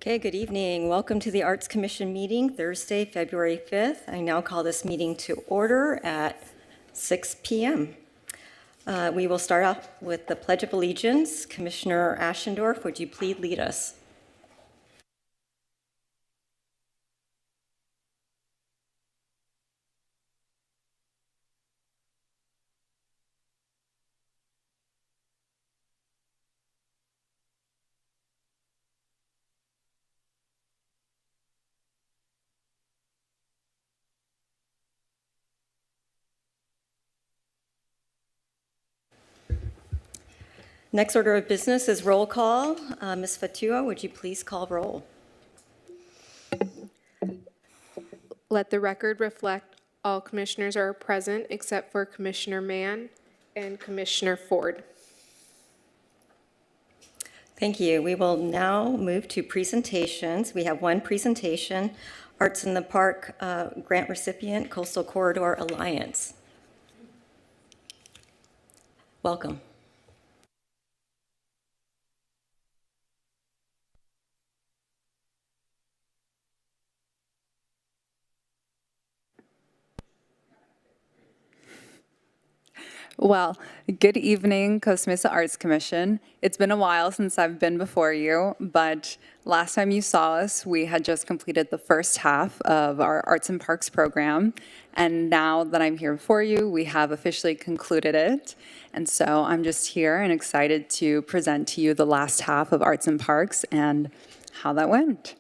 Okay, good evening. Welcome to the Arts Commission meeting, Thursday, February 5th. I now call this meeting to order at 6 p.m. We will start off with the Pledge of Allegiance. Commissioner Ashendorf, would you please lead us? Next order of business is roll call. Ms. Fatua, would you please call roll? Let the record reflect all commissioners are present except for Commissioner Mann and Commissioner Ford. Thank you. We will now move to presentations. We have one presentation, Arts in the Park grant recipient, Coastal Corridor Alliance. Welcome. Well, good evening, Costa Mesa Arts Commission. It's been a while since I've been before you, but last time you saw us, we had just completed the first half of our Arts and Parks program, and now that I'm here before you, we have officially concluded it. And so I'm just here and excited to present to you the last half of Arts and Parks and how that went.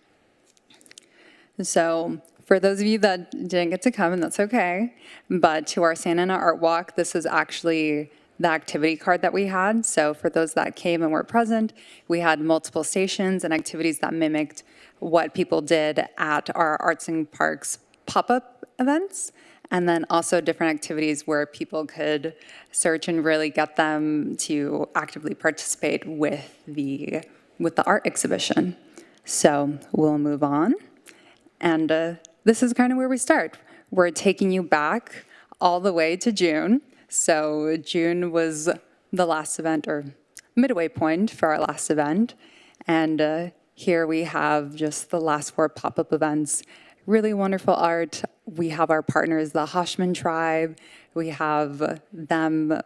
So for those of you that didn't get to come, and that's okay, but to our Santa Ana Art Walk, this is actually the activity card that we had. So for those that came and were present, we had multiple stations and activities that mimicked what people did at our Arts and Parks pop-up events, and then also different activities where people could search and really get them to actively participate with the art exhibition. So we'll move on. And this is kind of where we start. We're taking you back all the way to June. So June was the last event, or midway point for our last event. And here we have just the last 4 pop-up events. Really wonderful art. We have our partners, the Hoshman Tribe. We have them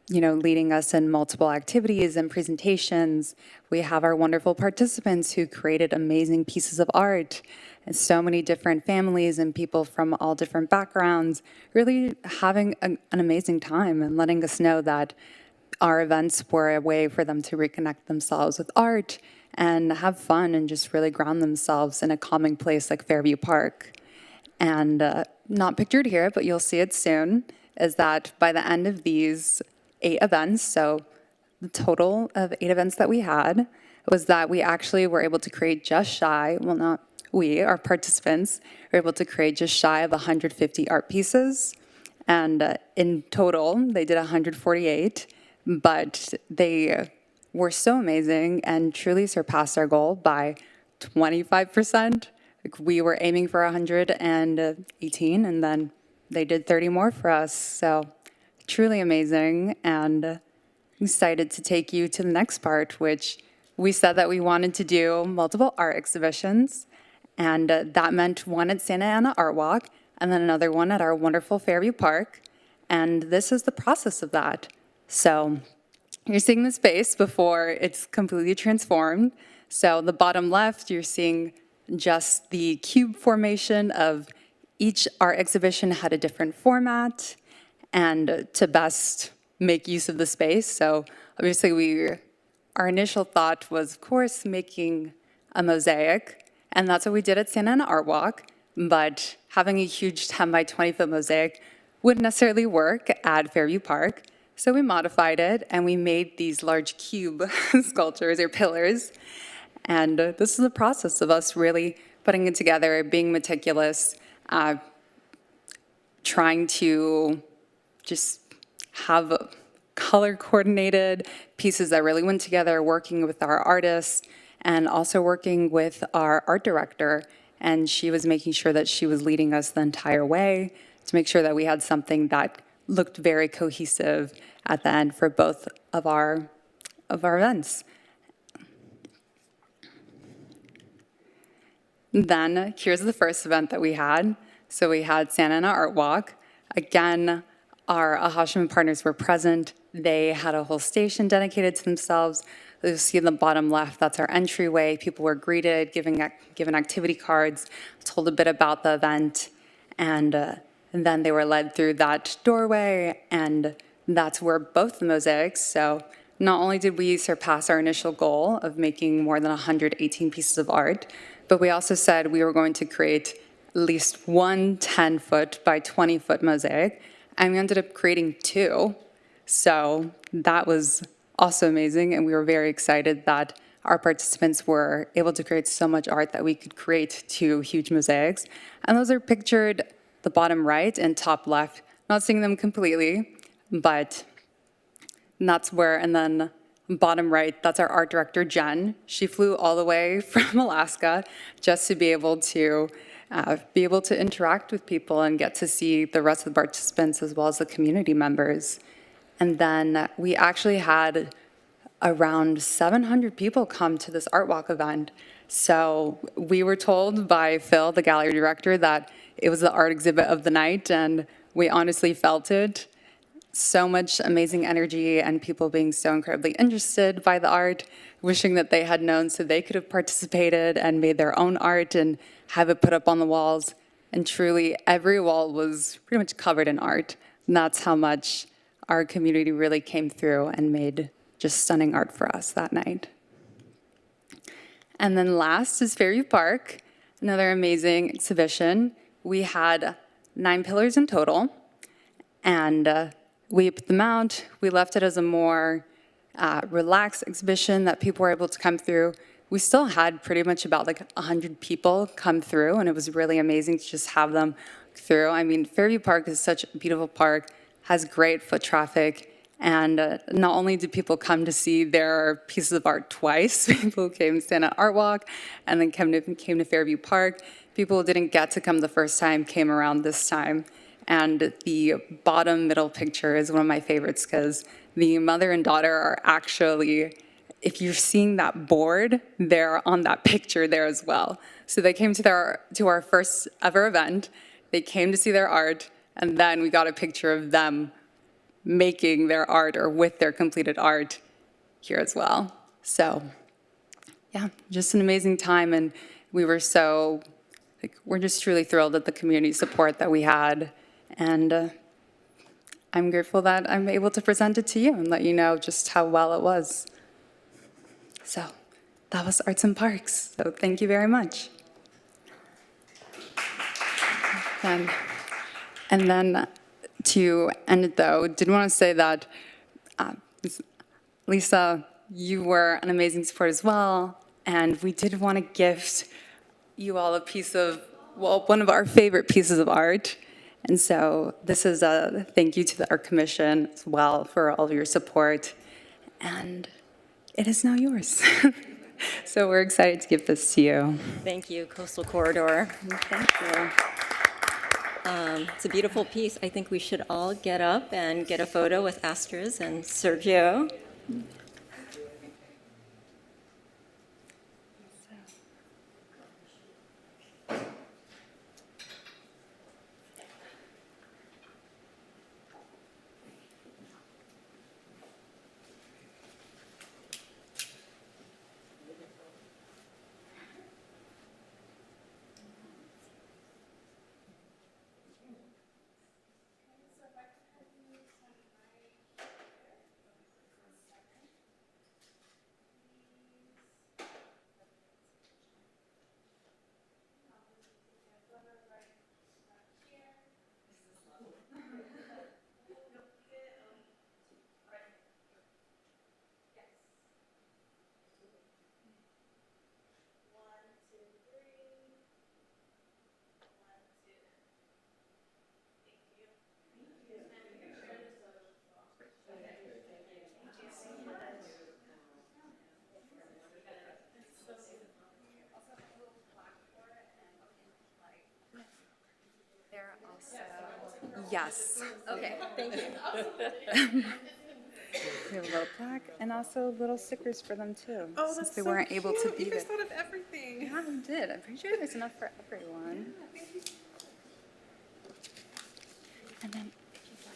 leading us in multiple activities and presentations. We have our wonderful participants who created amazing pieces of art, and so many different families and people from all different backgrounds, really having an amazing time and letting us know that our events were a way for them to reconnect themselves with art and have fun and just really ground themselves in a calming place like Fairview Park. And not pictured here, but you'll see it soon, is that by the end of these 8 events, so the total of 8 events that we had, was that we actually were able to create just shy, well, not we, our participants, were able to create just shy of 150 art pieces. And in total, they did 148, but they were so amazing and truly surpassed our goal by 25%. We were aiming for 118, and then they did 30 more for us. So truly amazing, and excited to take you to the next part, which we said that we wanted to do multiple art exhibitions, and that meant one at Santa Ana Art Walk, and then another one at our wonderful Fairview Park, and this is the process of that. So you're seeing the space before it's completely transformed. So the bottom left, you're seeing just the cube formation of each art exhibition had a different format, and to best make use of the space. So obviously our initial thought was, of course, making a mosaic, and that's what we did at Santa Ana Art Walk, but having a huge 10 by 20 foot mosaic wouldn't necessarily work at Fairview Park. So we modified it, and we made these large cube sculptures or pillars. And this is the process of us really putting it together, being meticulous, trying to just have color coordinated pieces that really went together, working with our artists and also working with our art director. And she was making sure that she was leading us the entire way to make sure that we had something that looked very cohesive at the end for both of our events. Then here's the first event that we had. So we had Santa Ana Art Walk. Again, our Ahashim partners were present. They had a whole station dedicated to themselves. You'll see in the bottom left, that's our entryway. People were greeted, given activity cards, told a bit about the event, and then they were led through that doorway, and that's where both the mosaics, so not only did we surpass our initial goal of making more than 118 pieces of art, but we also said we were going to create at least one 10-foot by 20-foot mosaic, and we ended up creating two. So that was also amazing, and we were very excited that our participants were able to create so much art that we could create two huge mosaics. And those are pictured the bottom right and top left, not seeing them completely, but that's where, and then bottom right, that's our art director, Jen. She flew all the way from Alaska just to be able to interact with people and get to see the rest of the participants as well as the community members. And then we actually had around 700 people come to this Art Walk event. So we were told by Phil, the gallery director, that it was the art exhibit of the night, and we honestly felt it. So much amazing energy and people being so incredibly interested by the art, wishing that they had known so they could have participated and made their own art and have it put up on the walls. And truly, every wall was pretty much covered in art. And that's how much our community really came through and made just stunning art for us that night. And then last is Fairview Park, another amazing exhibition. We had 9 pillars in total, and we put them out. We left it as a more relaxed exhibition that people were able to come through. We still had pretty much about like 100 people come through, and it was really amazing to just have them through. I mean, Fairview Park is such a beautiful park, has great foot traffic, and not only did people come to see their pieces of art twice, people came to Santa Art Walk and then came to Fairview Park. People who didn't get to come the first time came around this time. And the bottom middle picture is one of my favorites because the mother and daughter are actually, if you're seeing that board, they're on that picture there as well. So they came to our first ever event, they came to see their art, and then we got a picture of them making their art or with their completed art here as well. So yeah, just an amazing time, and we were so, we're just truly thrilled at the community support that we had, and I'm grateful that I'm able to present it to you and let you know just how well it was. So that was Arts and Parks, so thank you very much. And then to end it though, did want to say that Lisa, you were an amazing support as well, and we did want to gift you all a piece of, well, one of our favorite pieces of art. And so this is a thank you to our commission as well for all of your support, and it is now yours. So we're excited to give this to you. Thank you, Coastal Corridor. Thank you. It's a beautiful piece. I think we should all get up and get a photo with Astrid and Sergio. Yes. Okay, thank you. We have a little plaque and also little stickers for them too. Oh, since that's they so weren't able to cute. be You there. guys thought of everything. Yeah, we did. I'm pretty sure there's enough for everyone. And then if you'd like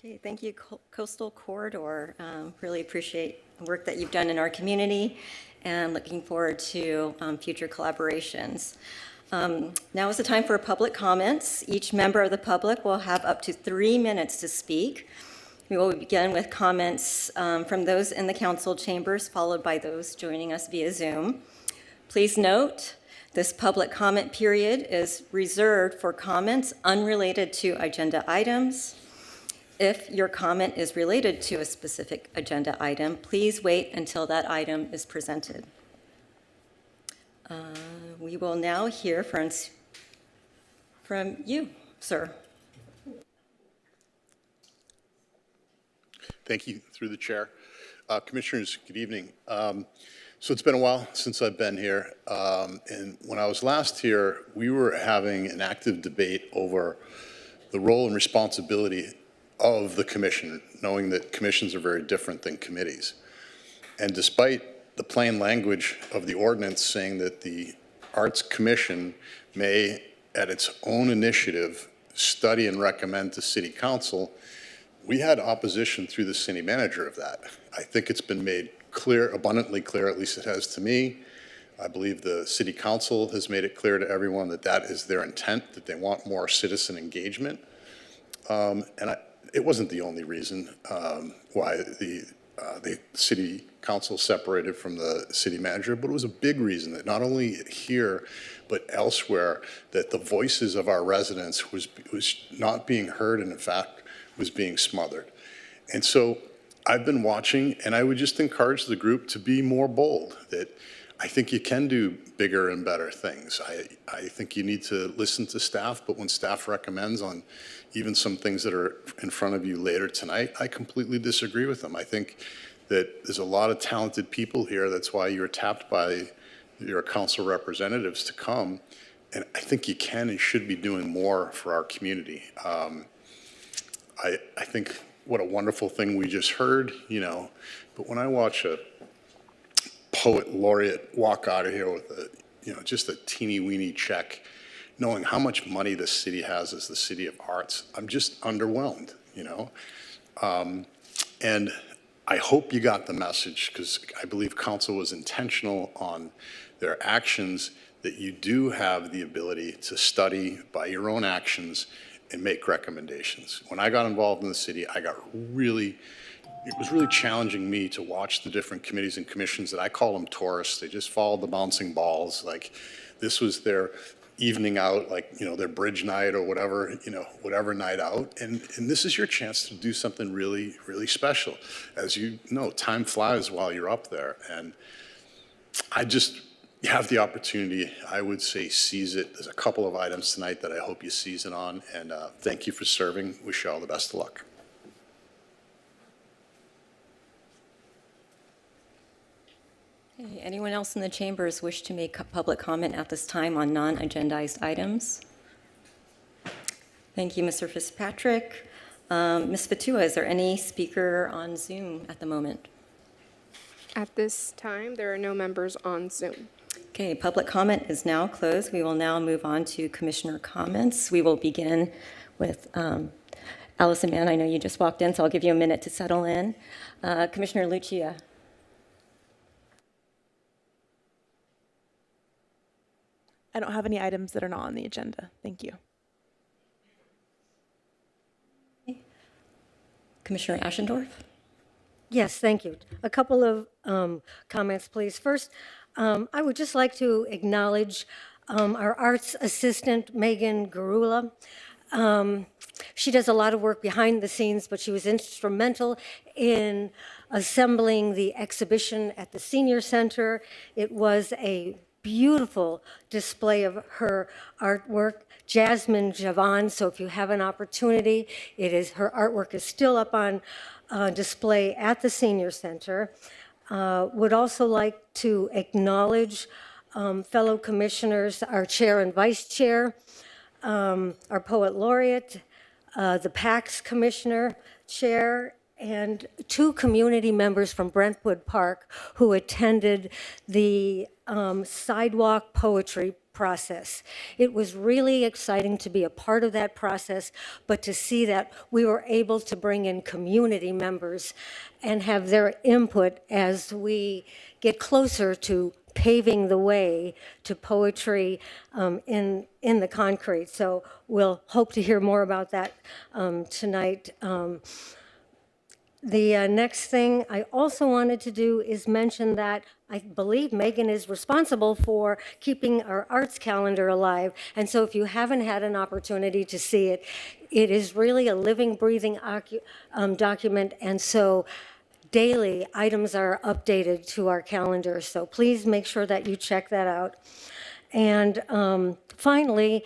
Okay, thank you, Coastal Corridor. Really appreciate the work that you've done in our community and looking forward to future collaborations. Now is the time for public comments. Each member of the public will have up to 3 minutes to speak. We will begin with comments from those in the council chambers, followed by those joining us via Zoom. Please note, this public comment period is reserved for comments unrelated to agenda items. If your comment is related to a specific agenda item, please wait until that item is presented. We will now hear from you, sir. Thank you, through the chair. Commissioners, good evening. So it's been a while since I've been here, and when I was last here, we were having an active debate over the role and responsibility of the commission, knowing that commissions are very different than committees. And despite the plain language of the ordinance saying that the Arts Commission may, at its own initiative, study and recommend to City Council, we had opposition through the city manager of that. I think it's been made clear, abundantly clear, at least it has to me. I believe the City Council has made it clear to everyone that that is their intent, that they want more citizen engagement. It wasn't the only reason why the City Council separated from the city manager, but it was a big reason that not only here, but elsewhere, that the voices of our residents was not being heard and in fact was being smothered. And so I've been watching, and I would just encourage the group to be more bold, that I think you can do bigger and better things. I think you need to listen to staff, but when staff recommends on even some things that are in front of you later tonight, I completely disagree with them. I think that there's a lot of talented people here. That's why you're tapped by your council representatives to come. And I think you can and should be doing more for our community. I think what a wonderful thing we just heard, you know, but when I watch a poet laureate walk out of here with a, you know, just a teeny weeny check, knowing how much money this city has as the city of arts, I'm just underwhelmed, you know. And I hope you got the message, because I believe council was intentional on their actions, that you do have the ability to study by your own actions and make recommendations. When I got involved in the city, it was really challenging me to watch the different committees and commissions that I call them tourists. They just followed the bouncing balls. Like this was their evening out, like, you know, their bridge night or whatever, you know, whatever night out. And this is your chance to do something really, really special. As you know, time flies while you're up there. And you have the opportunity, I would say, seize it. There's a couple of items tonight that I hope you seize it on. And thank you for serving. Wish you all the best of luck. Okay, anyone else in the chambers wish to make public comment at this time on non-agendized items? Thank you, Mr. Fitzpatrick. Ms. Fatua, is there any speaker on Zoom at the moment? At this time, there are no members on Zoom. Okay, public comment is now closed. We will now move on to commissioner comments. We will begin with Allison Mann. I know you just walked in, so I'll give you a minute to settle in. Commissioner Lucia. I don't have any items that are not on the agenda. Thank you. Commissioner Ashendorf. Yes, thank you. A couple of comments, please. First, I would just like to acknowledge our arts assistant, Megan Garula. She does a lot of work behind the scenes, but she was instrumental in assembling the exhibition at the Senior Center. It was a beautiful display of her artwork. Jasmine Javan, so if you have an opportunity, her artwork is still up on display at the Senior Center. Would also like to acknowledge fellow commissioners, our chair and vice chair, our poet laureate, the PAX commissioner chair, and 2 community members from Brentwood Park who attended the sidewalk poetry process. It was really exciting to be a part of that process, but to see that we were able to bring in community members and have their input as we get closer to paving the way to poetry in the concrete. So we'll hope to hear more about that tonight. The next thing I also wanted to do is mention that I believe Megan is responsible for keeping our arts calendar alive. And so if you haven't had an opportunity to see it, it is really a living, breathing document. And so daily items are updated to our calendar. So please make sure that you check that out. And finally,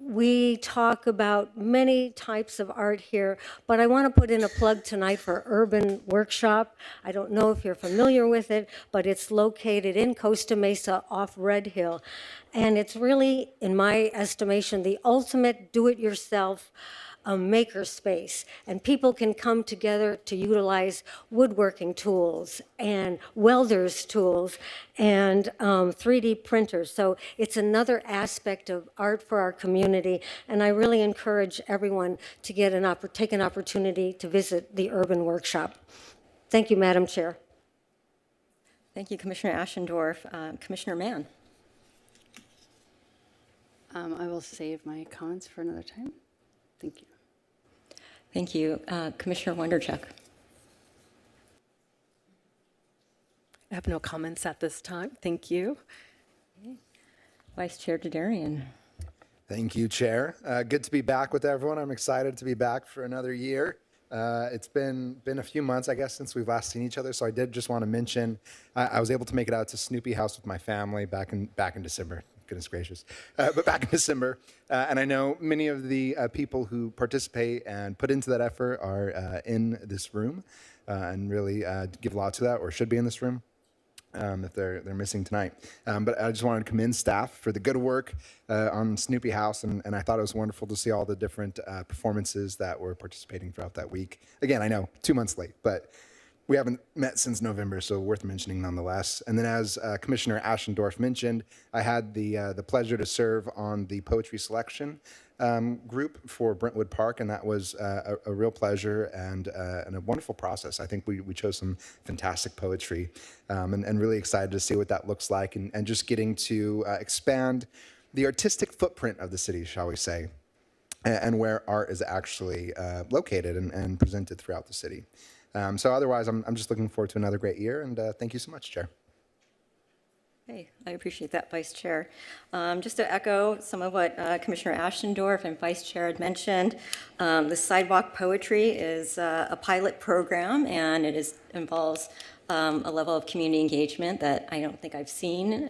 we talk about many types of art here, but I want to put in a plug tonight for Urban Workshop. I don't know if you're familiar with it, but it's located in Costa Mesa off Red Hill. And it's really, in my estimation, the ultimate do-it-yourself maker space, and people can come together to utilize woodworking tools and welders tools and 3D printers. So it's another aspect of art for our community, and I really encourage everyone to get take an opportunity to visit the Urban Workshop. Thank you, Madam Chair. Thank you, Commissioner Ashendorf. Commissioner Mann. I will save my comments for another time. Thank you. Thank you. Commissioner Wonderchuk. I have no comments at this time. Thank you. Vice Chair Derderian. Thank you, Chair. Good to be back with everyone. I'm excited to be back for another year. It's been a few months, I guess, since we've last seen each other. So I did just want to mention I was able to make it out to Snoopy House with my family back in December. Goodness gracious. But back in December. And I know many of the people who participate and put into that effort are in this room and really give a lot to that, or should be in this room if they're missing tonight. But I just wanted to commend staff for the good work on Snoopy House. And I thought it was wonderful to see all the different performances that were participating throughout that week. Again, I know 2 months late, but we haven't met since November, so worth mentioning nonetheless. And then as Commissioner Ashendorf mentioned, I had the pleasure to serve on the poetry selection group for Brentwood Park, and that was a real pleasure and a wonderful process. I think we chose some fantastic poetry and really excited to see what that looks like and just getting to expand the artistic footprint of the city, shall we say, and where art is actually located and presented throughout the city. So otherwise, I'm just looking forward to another great year, and thank you so much, Chair. Hey, I appreciate that, Vice Chair. Just to echo some of what Commissioner Ashendorf and Vice Chair had mentioned, the Sidewalk Poetry is a pilot program, and it involves a level of community engagement that I don't think I've seen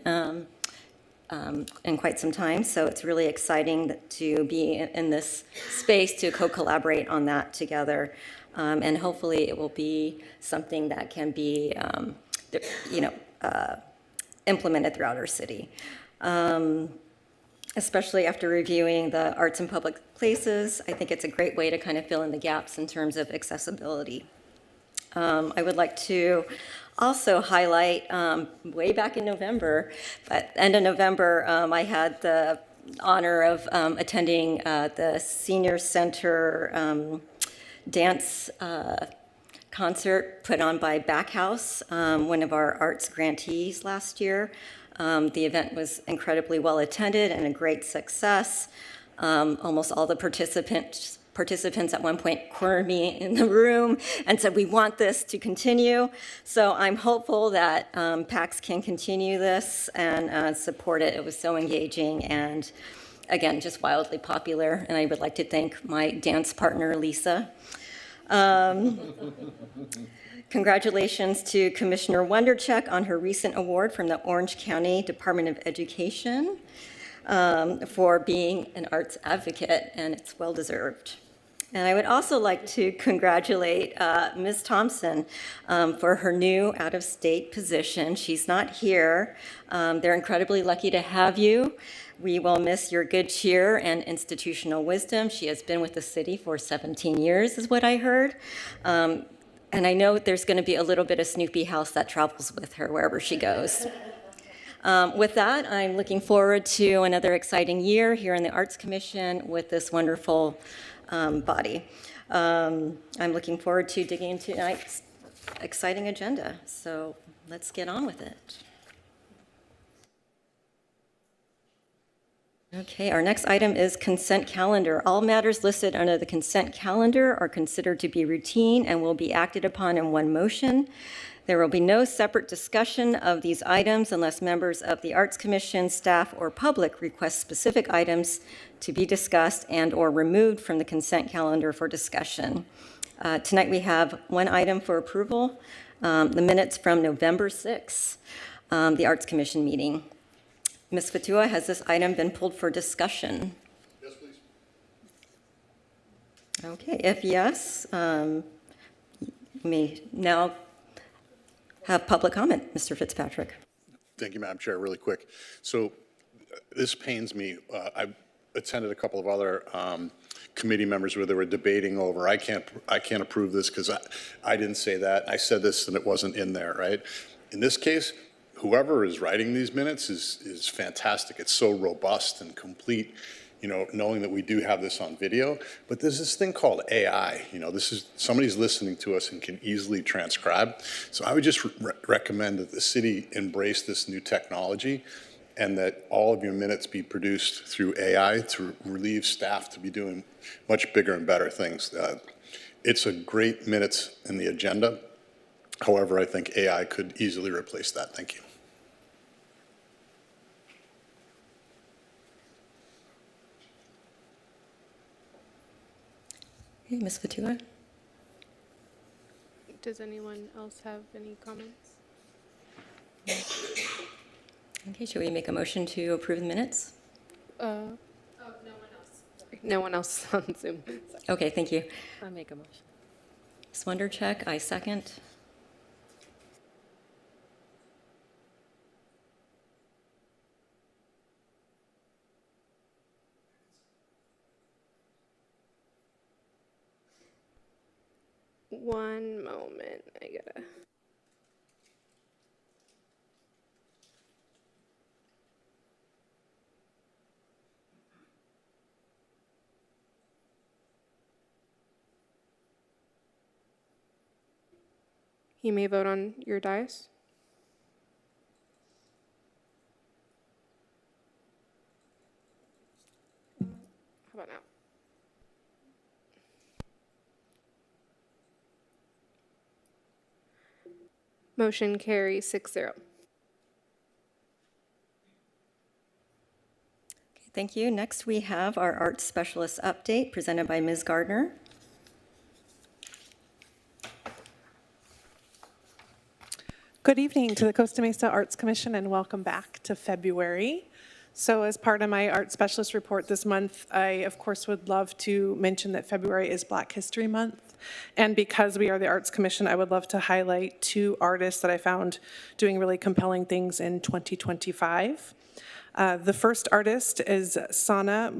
in quite some time. So it's really exciting to be in this space to co-collaborate on that together. And hopefully it will be something that can be, implemented throughout our city. Especially after reviewing the arts and public places, I think it's a great way to kind of fill in the gaps in terms of accessibility. I would like to also highlight, way back in November, at the end of November, I had the honor of attending the Senior Center dance concert put on by Backhouse, one of our arts grantees last year. The event was incredibly well attended and a great success. Almost all the participants at one point cornered me in the room and said, we want this to continue. So I'm hopeful that PAX can continue this and support it. It was so engaging and, again, just wildly popular. And I would like to thank my dance partner, Lisa. Congratulations to Commissioner Wonderchuk on her recent award from the Orange County Department of Education for being an arts advocate, and it's well-deserved. And I would also like to congratulate Ms. Thompson for her new out-of-state position. She's not here. They're incredibly lucky to have you. We will miss your good cheer and institutional wisdom. She has been with the city for 17 years, is what I heard. And I know there's going to be a little bit of Snoopy House that travels with her wherever she goes. With that, I'm looking forward to another exciting year here in the Arts Commission with this wonderful body. I'm looking forward to digging into tonight's exciting agenda. So let's get on with it. Okay, our next item is consent calendar. All matters listed under the consent calendar are considered to be routine and will be acted upon in one motion. There will be no separate discussion of these items unless members of the Arts Commission, staff, or public request specific items to be discussed and/or removed from the consent calendar for discussion. Tonight we have one item for approval, the minutes from November 6th, the Arts Commission meeting. Ms. Fatua, has this item been pulled for discussion? Yes, please. Okay, if yes, you may now have public comment. Mr. Fitzpatrick. Thank you, Madam Chair. Really quick. So this pains me. I attended a couple of other committee members where they were debating over, I can't approve this because I didn't say that. I said this and it wasn't in there, right? In this case, whoever is writing these minutes is fantastic. It's so robust and complete, you know, knowing that we do have this on video. But there's this thing called AI. You know, this is somebody's listening to us and can easily transcribe. So I would just recommend that the city embrace this new technology and that all of your minutes be produced through AI to relieve staff to be doing much bigger and better things. It's a great minutes in the agenda. However, I think AI could easily replace that. Thank you. Okay, Ms. Fatua. Does anyone else have any comments? Okay, should we make a motion to approve the minutes? No one else. No one else on Zoom. Okay, thank you. I make a motion. Ms. Wondercheck, I second. One moment, I gotta. You may vote on your dais. How about now? Motion carries 6-0. Thank you. Next, we have our arts specialist update presented by Ms. Gardner. Good evening to the Costa Mesa Arts Commission and welcome back to February. So as part of my art specialist report this month, I of course would love to mention that February is Black History Month. And because we are the Arts Commission, I would love to highlight two artists that I found doing really compelling things in 2025. The first artist is Sana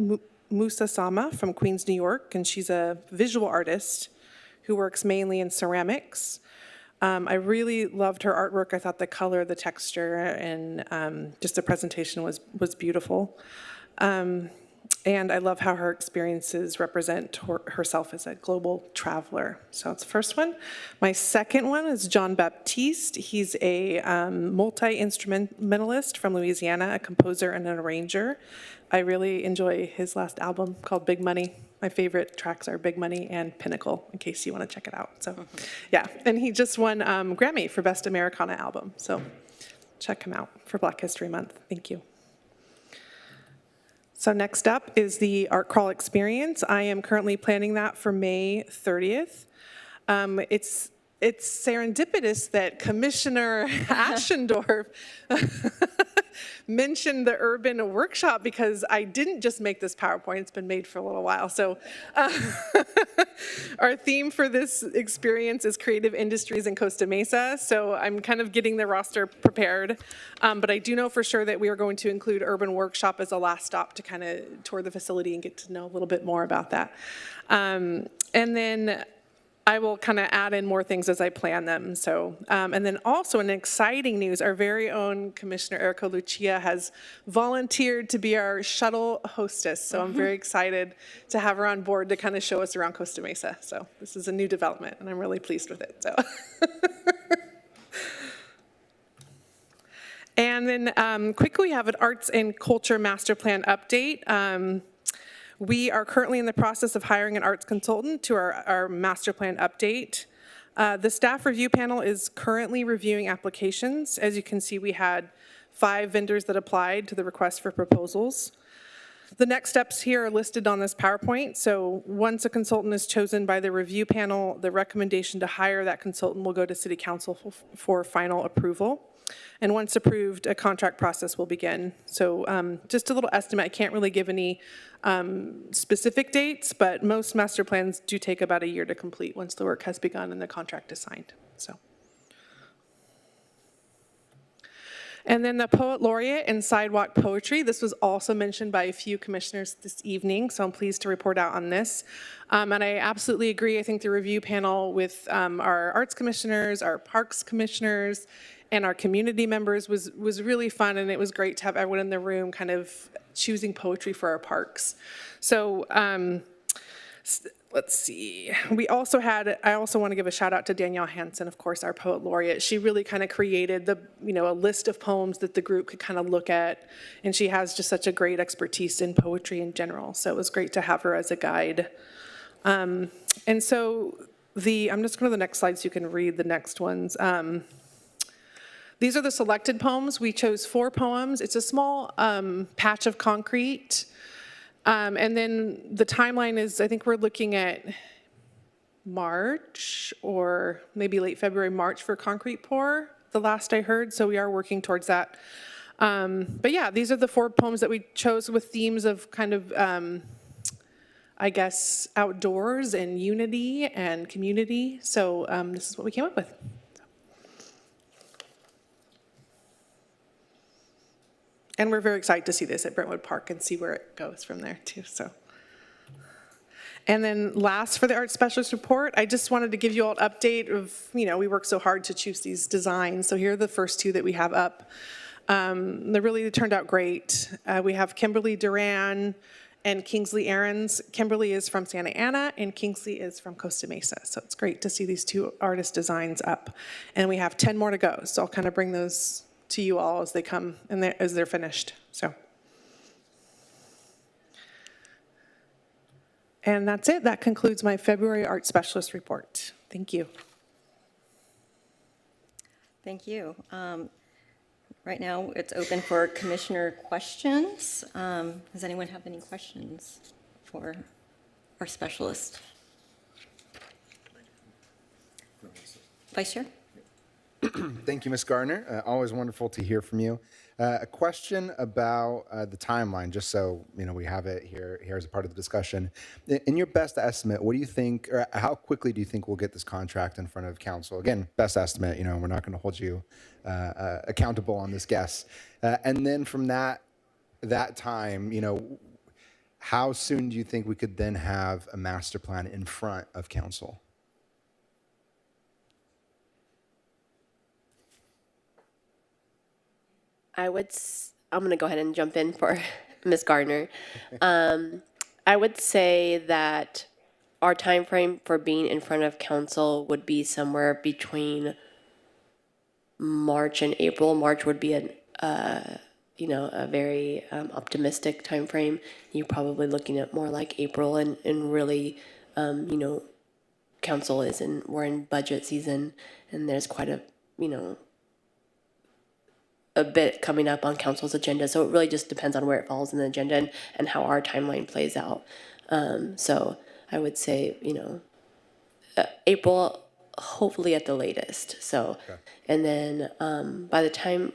Musasama from Queens, New York, and she's a visual artist who works mainly in ceramics. I really loved her artwork. I thought the color, the texture, and just the presentation was beautiful. And I love how her experiences represent herself as a global traveler. So that's the first one. My second one is John Baptiste. He's a multi-instrumentalist from Louisiana, a composer and an arranger. I really enjoy his last album called Big Money. My favorite tracks are Big Money and Pinnacle, in case you want to check it out. So, yeah, and he just won Grammy for Best Americana Album. So check him out for Black History Month. Thank you. So next up is the Art Crawl Experience. I am currently planning that for May 30th. It's serendipitous that Commissioner Ashendorf mention the urban workshop because I didn't just make this PowerPoint, it's been made for a little while. So our theme for this experience is creative industries in Costa Mesa. So I'm kind of getting the roster prepared, but I do know for sure that we are going to include urban workshop as a last stop to kind of tour the facility and get to know a little bit more about that. And then I will kind of add in more things as I plan them. So, and then also in exciting news, our very own Commissioner Erica Lucia has volunteered to be our shuttle hostess. So I'm very excited to have her on board to kind of show us around Costa Mesa. So this is a new development and I'm really pleased with it. So. And then quickly, we have an Arts and Culture Master Plan update. We are currently in the process of hiring an arts consultant to our master plan update. The staff review panel is currently reviewing applications. As you can see, we had 5 vendors that applied to the request for proposals. The next steps here are listed on this PowerPoint. So once a consultant is chosen by the review panel, the recommendation to hire that consultant will go to City Council for final approval. And once approved, a contract process will begin. So just a little estimate, I can't really give any specific dates, but most master plans do take about a year to complete once the work has begun and the contract is signed. So. And then the Poet Laureate and Sidewalk Poetry. This was also mentioned by a few commissioners this evening, so I'm pleased to report out on this. And I absolutely agree. I think the review panel with our arts commissioners, our parks commissioners, and our community members was really fun, and it was great to have everyone in the room kind of choosing poetry for our parks. So let's see. I also want to give a shout out to Danielle Hansen, of course, our Poet Laureate. She really kind of created a list of poems that the group could kind of look at, and she has just such a great expertise in poetry in general. So it was great to have her as a guide. And so I'm just going to the next slide so you can read the next ones. These are the selected poems. We chose 4 poems. It's a small patch of concrete. And then the timeline is, I think we're looking at March or maybe late February, March for concrete pour, the last I heard. So we are working towards that. But yeah, these are the 4 poems that we chose with themes of kind of, I guess, outdoors and unity and community. So this is what we came up with. And we're very excited to see this at Brentwood Park and see where it goes from there too. So, and then last for the Art Specialist Report, I just wanted to give you all an update of, we worked so hard to choose these designs. So here are the first 2 that we have up. They really turned out great. We have Kimberly Duran and Kingsley Aarons. Kimberly is from Santa Ana and Kingsley is from Costa Mesa. So it's great to see these 2 artist designs up. And we have 10 more to go. So I'll kind of bring those to you all as they come and as they're finished. So, and that's it. That concludes my February Art Specialist Report. Thank you. Thank you. Right now, it's open for commissioner questions. Does anyone have any questions for our specialist? Vice Chair? Thank you, Ms. Gardner. Always wonderful to hear from you. A question about the timeline, just so we have it here as a part of the discussion. In your best estimate, what do you think, or how quickly do you think we'll get this contract in front of council? Again, best estimate. We're not going to hold you accountable on this guess. And then from that time, how soon do you think we could then have a master plan in front of council? I'm going to go ahead and jump in for Ms. Gardner. I would say that our time frame for being in front of council would be somewhere between March and April. March would be a very optimistic time frame. You're probably looking at more like April, and really, council we're in budget season, and there's quite a bit coming up on council's agenda. So it really just depends on where it falls in the agenda and how our timeline plays out. So I would say, April, hopefully at the latest. So, okay. And then by the time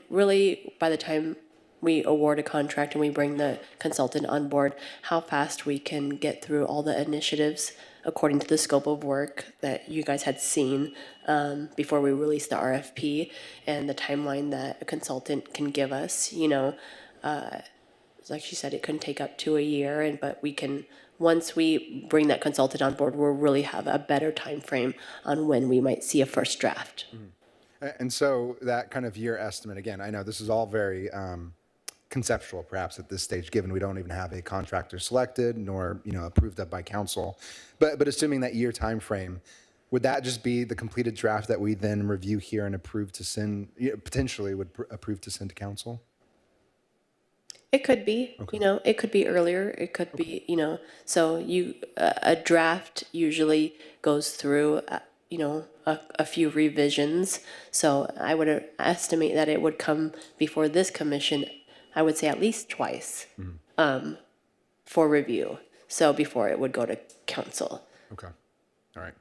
we award a contract and we bring the consultant on board, how fast we can get through all the initiatives according to the scope of work that you guys had seen before we released the RFP, and the timeline that a consultant can give us. Like she said, it can take up to a year, but we can, once we bring that consultant on board, we'll really have a better time frame on when we might see a first draft. And so that kind of year estimate, again, I know this is all very conceptual perhaps at this stage, given we don't even have a contractor selected nor approved up by council. But assuming that year time frame, would that just be the completed draft that we then review here and approve to send, potentially would approve to send to council? It could be, it could be earlier. It could be, so a draft usually goes through, a few revisions. So I would estimate that it would come before this commission, I would say at least twice for review. So before it would go to council. Okay. All right.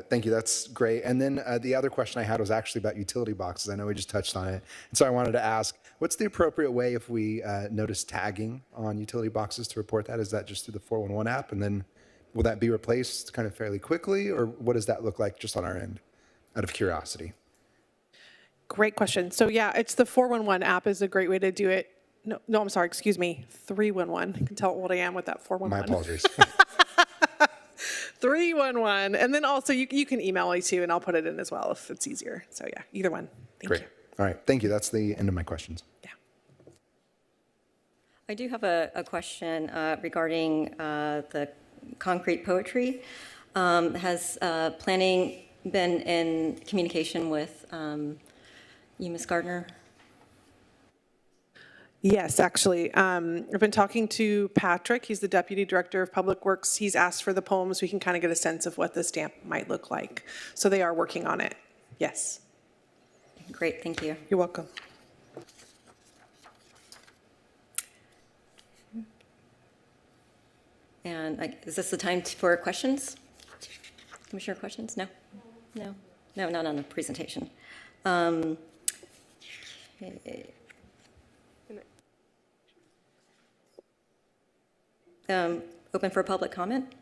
Thank you. That's great. And then the other question I had was actually about utility boxes. I know we just touched on it. And so I wanted to ask, what's the appropriate way if we notice tagging on utility boxes to report that? Is that just through the 411 app? And then will that be replaced kind of fairly quickly? Or what does that look like just on our end, out of curiosity? Great question. So yeah, it's the 411 app is a great way to do it. No, I'm sorry, excuse me, 311. You can tell how old I am with that 411. My apologies. 311. And then also you can email me too, and I'll put it in as well if it's easier. So yeah, either one. Thank you. All right. Thank you. That's the end of my questions. Yeah. I do have a question regarding the concrete poetry. Has planning been in communication with you, Ms. Gardner? Yes, actually. I've been talking to Patrick. He's the Deputy Director of Public Works. He's asked for the poems. We can kind of get a sense of what the stamp might look like. So they are working on it. Yes. Great, thank you. You're welcome. And is this the time for questions? Commissioner questions? No? No? No, not on the presentation. Open for public comment?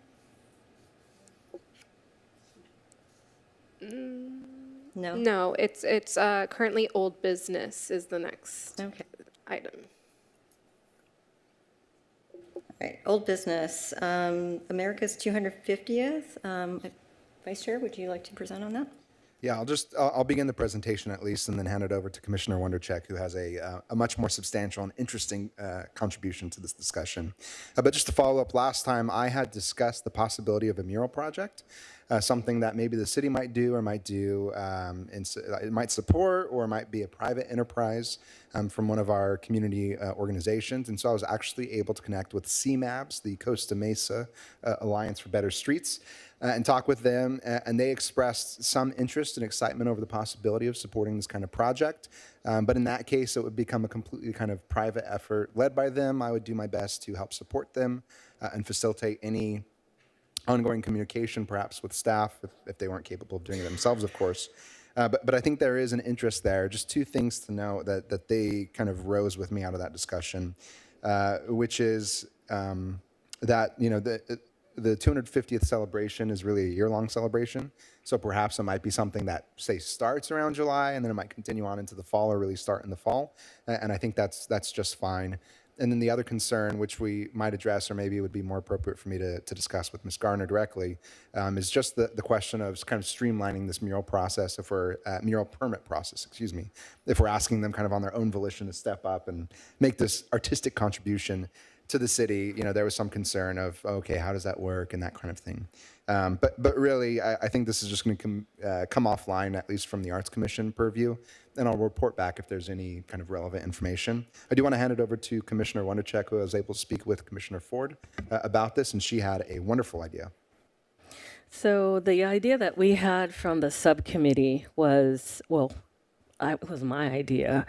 No? No, it's currently old business is the next item. All right, old business. America's 250th. Vice Chair, would you like to present on that? Yeah, I'll begin the presentation at least and then hand it over to Commissioner Wondercheck, who has a much more substantial and interesting contribution to this discussion. But just to follow up, last time I had discussed the possibility of a mural project, something that maybe the city might do or might do, it might support or might be a private enterprise from one of our community organizations. And so I was actually able to connect with CMABS, the Costa Mesa Alliance for Better Streets, and talk with them, and they expressed some interest and excitement over the possibility of supporting this kind of project. But in that case, it would become a completely kind of private effort led by them. I would do my best to help support them and facilitate any ongoing communication, perhaps with staff, if they weren't capable of doing it themselves, of course. But I think there is an interest there. Just two things to know that they kind of rose with me out of that discussion, which is that, the 250th celebration is really a year-long celebration. So perhaps it might be something that, say, starts around July, and then it might continue on into the fall or really start in the fall. And I think that's just fine. And then the other concern, which we might address, or maybe it would be more appropriate for me to discuss with Ms. Garner directly, is just the question of kind of streamlining this mural process, mural permit process, if we're asking them kind of on their own volition to step up and make this artistic contribution to the city. There was some concern of, okay, how does that work and that kind of thing. But really, I think this is just going to come offline, at least from the Arts Commission purview, and I'll report back if there's any kind of relevant information. I do want to hand it over to Commissioner Wondercheck, who I was able to speak with Commissioner Ford about this, and she had a wonderful idea. So the idea that we had from the subcommittee was, it was my idea.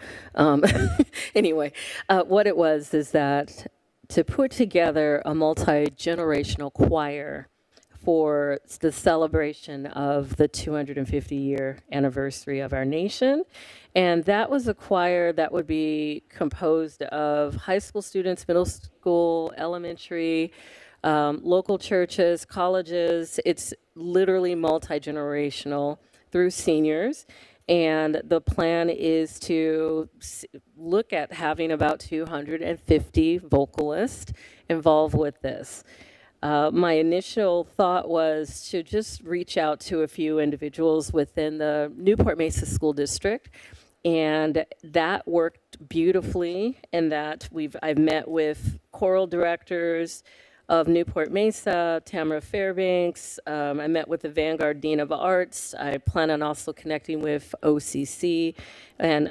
Anyway, what it was is that to put together a multi-generational choir for the celebration of the 250-year anniversary of our nation. And that was a choir that would be composed of high school students, middle school, elementary, local churches, colleges. It's literally multi-generational through seniors. And the plan is to look at having about 250 vocalists involved with this. My initial thought was to just reach out to a few individuals within the Newport Mesa School District, and that worked beautifully in that I've met with choral directors of Newport Mesa, Tamara Fairbanks. I met with the Vanguard Dean of Arts. I plan on also connecting with OCC and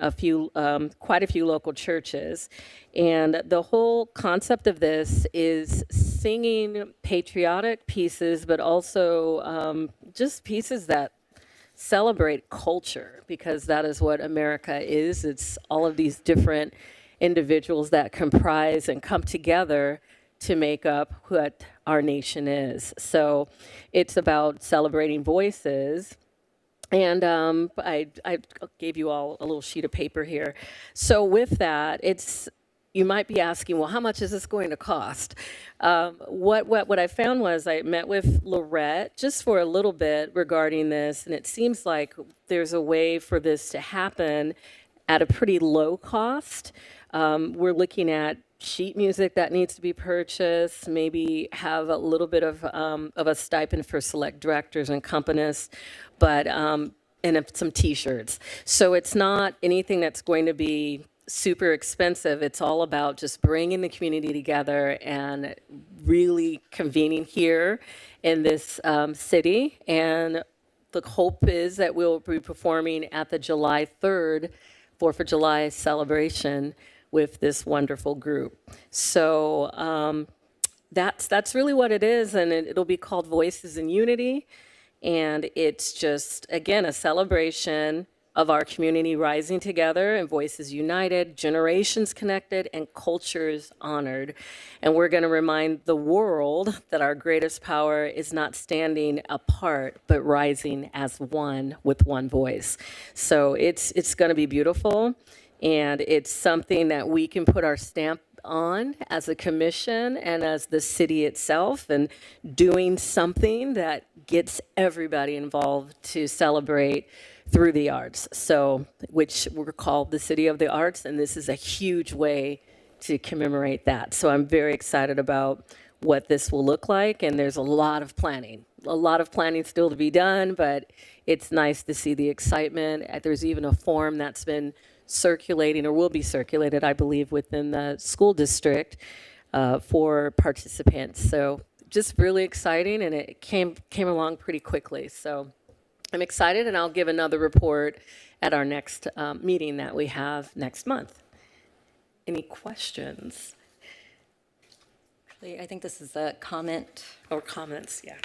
quite a few local churches. And the whole concept of this is singing patriotic pieces, but also just pieces that celebrate culture, because that is what America is. It's all of these different individuals that comprise and come together to make up what our nation is. So it's about celebrating voices. And I gave you all a little sheet of paper here. So with that, you might be asking, well, how much is this going to cost? What I found was I met with Lorette just for a little bit regarding this, and it seems like there's a way for this to happen at a pretty low cost. We're looking at sheet music that needs to be purchased, maybe have a little bit of a stipend for select directors and companists, but and some T-shirts. So it's not anything that's going to be super expensive. It's all about just bringing the community together and really convening here in this city. And the hope is that we'll be performing at the July 3rd 4th of July celebration with this wonderful group. So that's really what it is, and it'll be called Voices in Unity. And it's just, again, a celebration of our community rising together and voices united, generations connected, and cultures honored. And we're going to remind the world that our greatest power is not standing apart, but rising as one with one voice. So it's going to be beautiful, and it's something that we can put our stamp on as a commission and as the city itself, and doing something that gets everybody involved to celebrate through the arts. So, which we're called the City of the Arts, and this is a huge way to commemorate that. So I'm very excited about what this will look like, and there's a lot of planning still to be done, but it's nice to see the excitement. There's even a form that's been circulating, or will be circulated, I believe, within the school district for participants. So just really exciting, and it came along pretty quickly. So I'm excited, and I'll give another report at our next meeting that we have next month. Any questions? Actually, I think this is a comment. Or comments, yeah.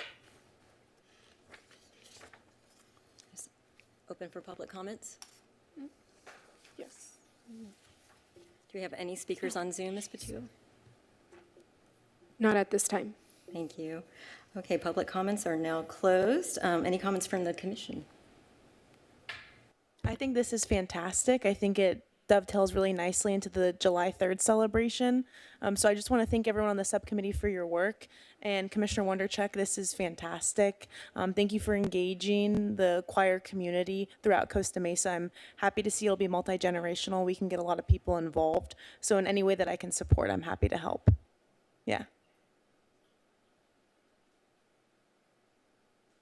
Open for public comments. Yes. Do we have any speakers on Zoom, Ms. Patillo? Not at this time. Thank you. Okay, public comments are now closed. Any comments from the commission? I think this is fantastic. I think it dovetails really nicely into the July 3rd celebration. So I just want to thank everyone on the subcommittee for your work. And Commissioner Wonderchuk, this is fantastic. Thank you for engaging the choir community throughout Costa Mesa. I'm happy to see it'll be multi-generational. We can get a lot of people involved. So in any way that I can support, I'm happy to help. Yeah.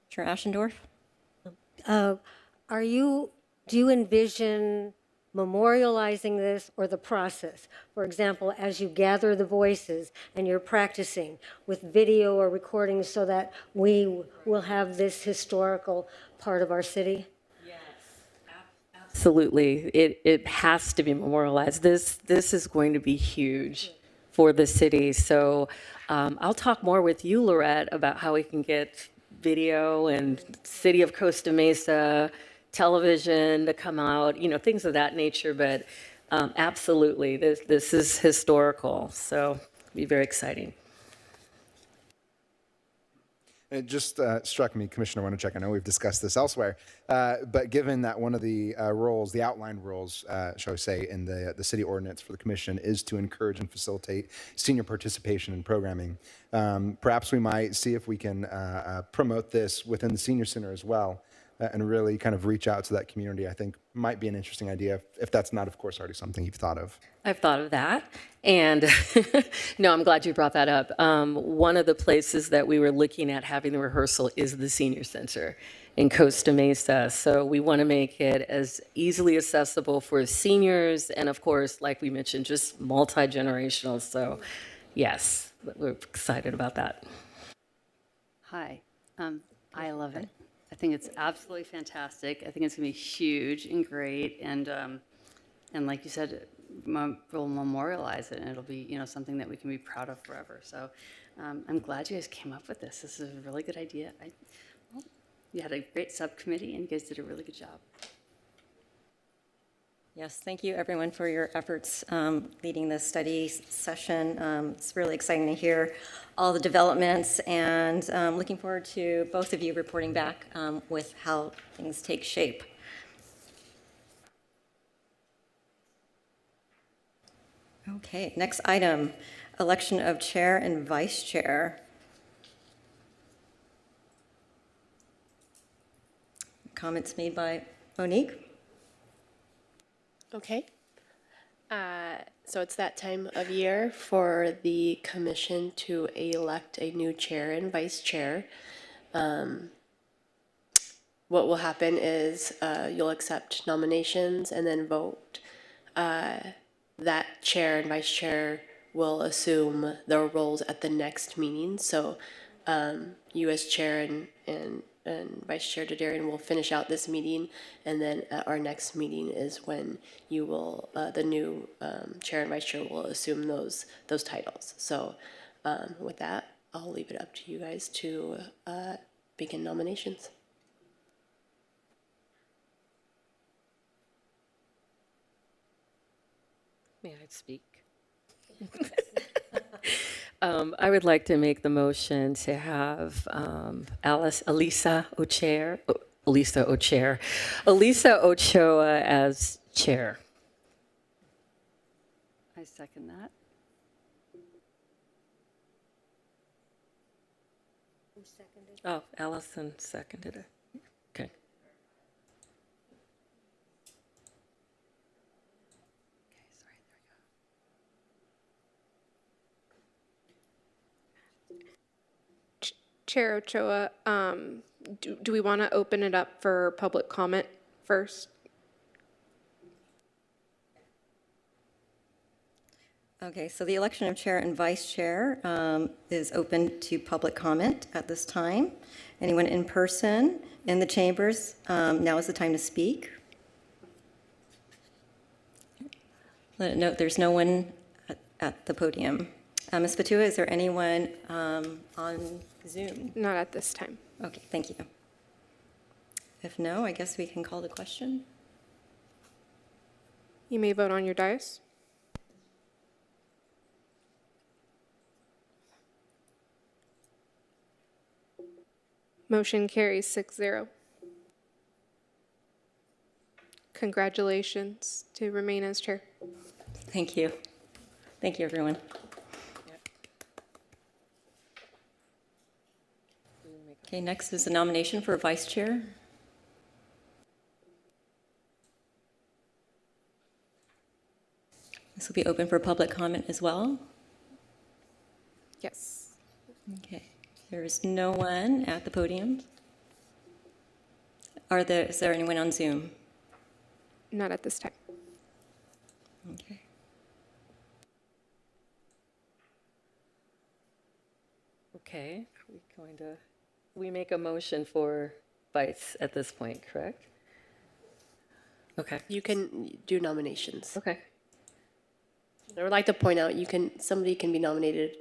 Chair Ashendorf? Do you envision memorializing this, or the process? For example, as you gather the voices and you're practicing with video or recordings, so that we will have this historical part of our city? Yes, absolutely. It has to be memorialized. This is going to be huge for the city. So I'll talk more with you, Lorette, about how we can get video and City of Costa Mesa television to come out, things of that nature. But absolutely, this is historical. So it'll be very exciting. It just struck me, Commissioner Wanacek, I know we've discussed this elsewhere, but given that one of the roles, the outlined roles, shall we say, in the city ordinance for the commission is to encourage and facilitate senior participation in programming, perhaps we might see if we can promote this within the senior center as well, and really kind of reach out to that community. I think might be an interesting idea if that's not, of course, already something you've thought of. I've thought of that. And no, I'm glad you brought that up. One of the places that we were looking at having the rehearsal is the senior center in Costa Mesa. So we want to make it as easily accessible for seniors. And of course, like we mentioned, just multi-generational. So yes, we're excited about that. Hi, I love it. I think it's absolutely fantastic. I think it's going to be huge and great, and like you said, we'll memorialize it, and it'll be something that we can be proud of forever. So I'm glad you guys came up with this. This is a really good idea. You had a great subcommittee, and you guys did a really good job. Yes, thank you everyone for your efforts leading this study session. It's really exciting to hear all the developments, and looking forward to both of you reporting back with how things take shape. Okay, next item, election of chair and vice chair. Comments made by Monique? Okay. So it's that time of year for the commission to elect a new chair and vice chair. What will happen is you'll accept nominations and then vote. That chair and vice chair will assume their roles at the next meeting. So you as chair and Vice Chair Dadarian will finish out this meeting, and then at our next meeting is when you will, the new chair and vice chair will assume those titles. So with that, I'll leave it up to you guys to begin nominations. May I speak? I would like to make the motion to have Elisa Ochoa as chair. I second that. Oh, Allison seconded it. Okay. Chair Ochoa, do we want to open it up for public comment first? Okay, so the election of chair and vice chair is open to public comment at this time. Anyone in person in the chambers, now is the time to speak. Let it note there's no one at the podium. Ms. Fatua, is there anyone on Zoom? Not at this time. Okay, thank you. If no, I guess we can call the question. You may vote on your dais. Motion carries 6-0. Congratulations to remain as chair. Thank you. Thank you, everyone. Okay, next is the nomination for vice chair. This will be open for public comment as well. Yes. Okay, there is no one at the podium. Is there anyone on Zoom? Not at this time. Okay. Okay, we make a motion for vice at this point, correct? Okay. You can do nominations. Okay. I would like to point out, somebody can be nominated,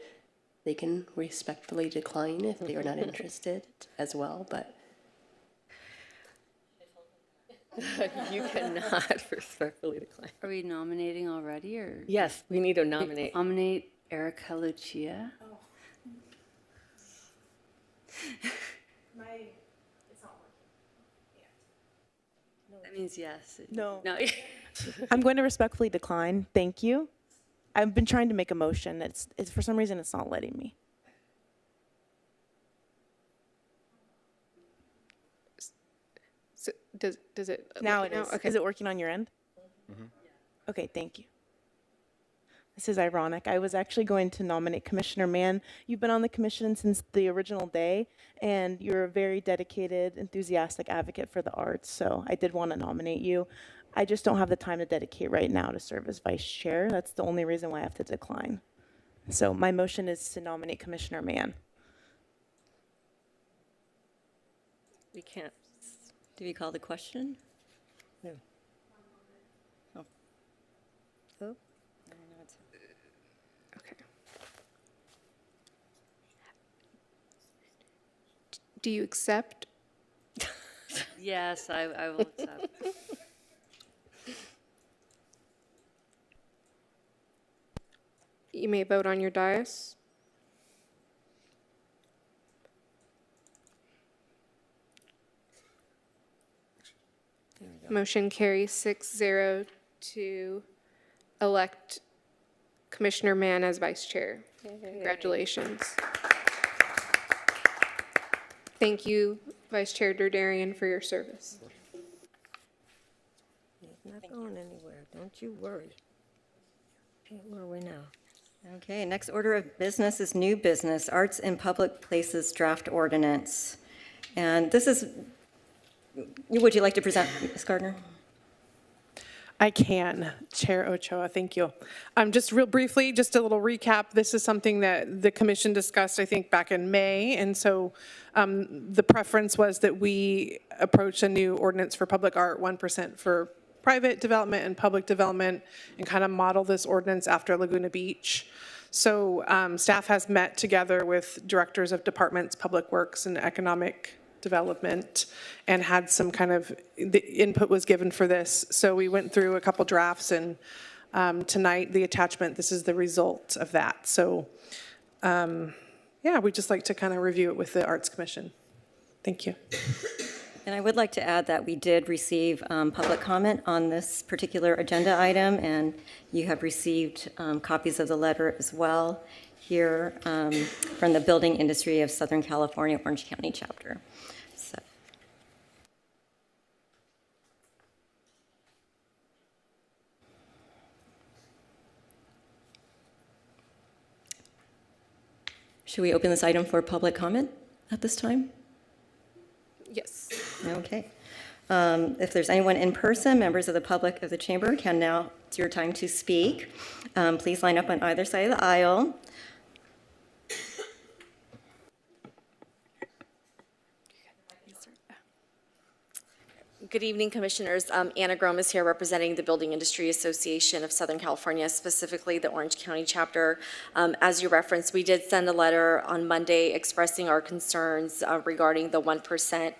they can respectfully decline if they are not interested as well, but. You cannot respectfully decline. Are we nominating already, or? Yes, we need to nominate. Nominate Erica Lucia. That means yes. No. No. I'm going to respectfully decline. Thank you. I've been trying to make a motion. It's for some reason it's not letting me. So does it? Now it is. Okay. Is it working on your end? Okay, thank you. This is ironic. I was actually going to nominate Commissioner Mann. You've been on the commission since the original day, and you're a very dedicated, enthusiastic advocate for the arts, so I did want to nominate you. I just don't have the time to dedicate right now to serve as vice chair. That's the only reason why I have to decline. So my motion is to nominate Commissioner Mann. We can't. Do we call the question? No. Oh. Oh, Okay. Do you accept? Yes, I will accept. You may vote on your dais. Motion carries 6-0 to elect Commissioner Mann as vice chair. Congratulations. Thank you, Vice Chair Derderian, for your service. he's not going anywhere. Don't you worry. Okay, where are we now? Okay, next order of business is new business, Arts in Public Places Draft Ordinance. And this is, would you like to present, Ms. Gardner? I can. Chair Ochoa, thank you. Just real briefly, just a little recap. This is something that the commission discussed, I think, back in May. And so the preference was that we approach a new ordinance for public art, 1% for private development and public development, and kind of model this ordinance after Laguna Beach. So staff has met together with directors of departments, Public Works and Economic Development, and had some kind of, the input was given for this. So we went through a couple drafts, and tonight, the attachment, this is the result of that. So yeah, we'd just like to kind of review it with the Arts Commission. Thank you. And I would like to add that we did receive public comment on this particular agenda item, and you have received copies of the letter as well here from the Building Industry of Southern California, Orange County chapter. So. Should we open this item for public comment at this time? Yes. Okay. If there's anyone in person, members of the public of the chamber can now, it's your time to speak. Please line up on either side of the aisle. Good evening, Commissioners. Anna Grom is here representing the Building Industry Association of Southern California, specifically the Orange County chapter. As you referenced, we did send a letter on Monday expressing our concerns regarding the 1%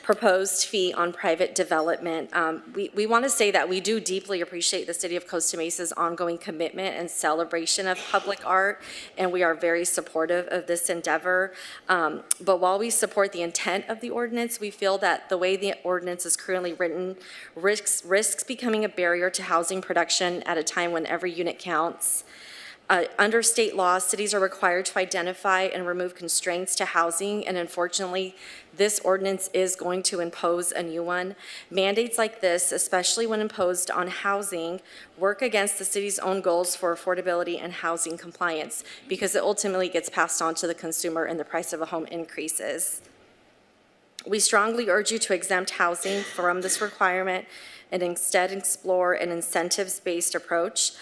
proposed fee on private development. We want to say that we do deeply appreciate the City of Costa Mesa's ongoing commitment and celebration of public art, and we are very supportive of this endeavor. But while we support the intent of the ordinance, we feel that the way the ordinance is currently written risks becoming a barrier to housing production at a time when every unit counts. Under state law, cities are required to identify and remove constraints to housing, and unfortunately, this ordinance is going to impose a new one. Mandates like this, especially when imposed on housing, work against the city's own goals for affordability and housing compliance, because it ultimately gets passed on to the consumer and the price of a home increases. We strongly urge you to exempt housing from this requirement and instead explore an incentives-based approach.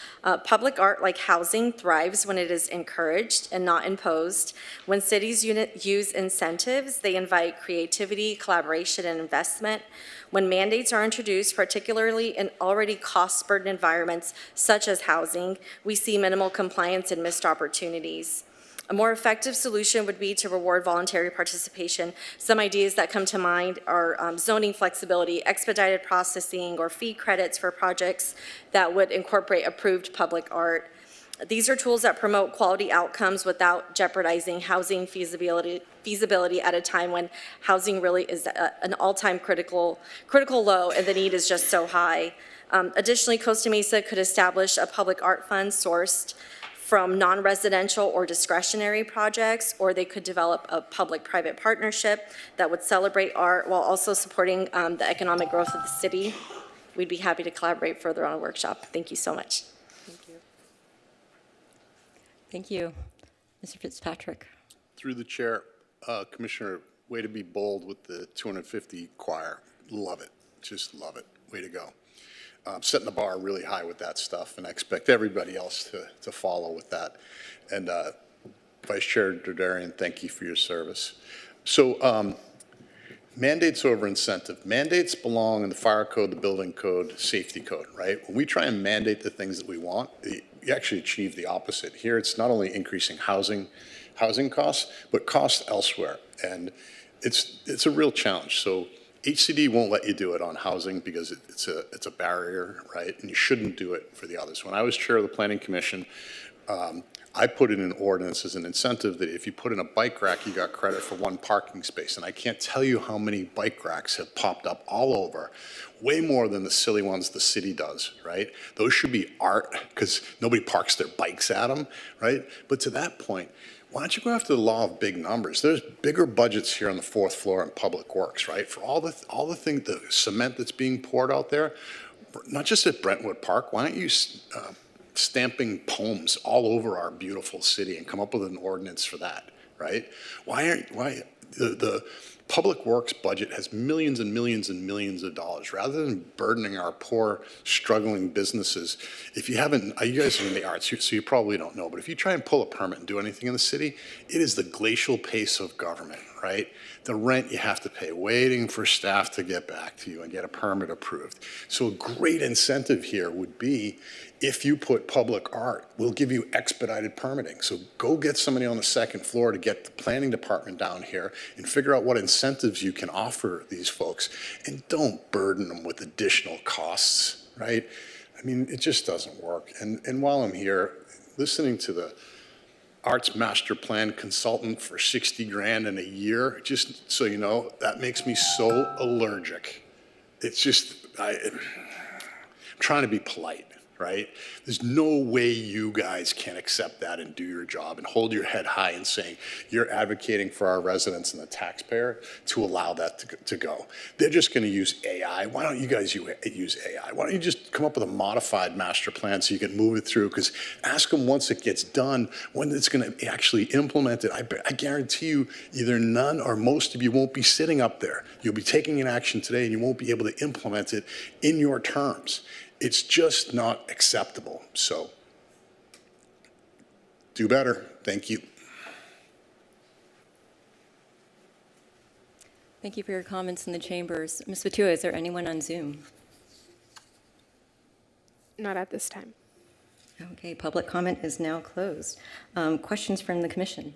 Public art, like housing, thrives when it is encouraged and not imposed. When cities use incentives, they invite creativity, collaboration, and investment. When mandates are introduced, particularly in already cost-burdened environments such as housing, we see minimal compliance and missed opportunities. A more effective solution would be to reward voluntary participation. Some ideas that come to mind are zoning flexibility, expedited processing, or fee credits for projects that would incorporate approved public art. These are tools that promote quality outcomes without jeopardizing housing feasibility at a time when housing really is at an all-time critical low and the need is just so high. Additionally, Costa Mesa could establish a public art fund sourced from non-residential or discretionary projects, or they could develop a public-private partnership that would celebrate art while also supporting the economic growth of the city. We'd be happy to collaborate further on a workshop. Thank you so much. Thank you. Mr. Fitzpatrick. Through the chair, Commissioner, way to be bold with the 250 choir. Love it. Just love it. Way to go. Setting the bar really high with that stuff, and I expect everybody else to follow with that. And Vice Chair Derderian, thank you for your service. So mandates over incentive. Mandates belong in the fire code, the building code, safety code, right? When we try and mandate the things that we want, you actually achieve the opposite. Here, it's not only increasing housing costs, but costs elsewhere. And it's a real challenge. So HCD won't let you do it on housing because it's a barrier, right? And you shouldn't do it for the others. When I was chair of the Planning Commission, I put in an ordinance as an incentive that if you put in a bike rack, you got credit for one parking space. And I can't tell you how many bike racks have popped up all over, way more than the silly ones the city does, right? Those should be art because nobody parks their bikes at them, right? But to that point, why don't you go after the law of big numbers? There's bigger budgets here on the fourth floor in Public Works, right? For all the things, the cement that's being poured out there, not just at Brentwood Park. Why don't you stamping poems all over our beautiful city and come up with an ordinance for that, right? Why the Public Works budget has millions and millions and millions of dollars. Rather than burdening our poor, struggling businesses, if you haven't, you guys are in the arts, so you probably don't know, but if you try and pull a permit and do anything in the city, it is the glacial pace of government, right? The rent you have to pay, waiting for staff to get back to you and get a permit approved. So a great incentive here would be if you put public art, we'll give you expedited permitting. So go get somebody on the second floor to get the planning department down here and figure out what incentives you can offer these folks. And don't burden them with additional costs, right? I mean, it just doesn't work. And while I'm here, listening to the arts master plan consultant for 60 grand in a year, just so you know, that makes me so allergic. It's just, I'm trying to be polite, right? There's no way you guys can accept that and do your job and hold your head high and saying you're advocating for our residents and the taxpayer to allow that to go. They're just going to use AI. Why don't you guys use AI? Why don't you just come up with a modified master plan so you can move it through? Because ask them once it gets done when it's going to actually implement it. I guarantee you either none or most of you won't be sitting up there. You'll be taking an action today and you won't be able to implement it in your terms. It's just not acceptable. So do better. Thank you. Thank you for your comments in the chambers. Ms. Fatua, is there anyone on Zoom? Not at this time. Okay, public comment is now closed. Questions from the commission?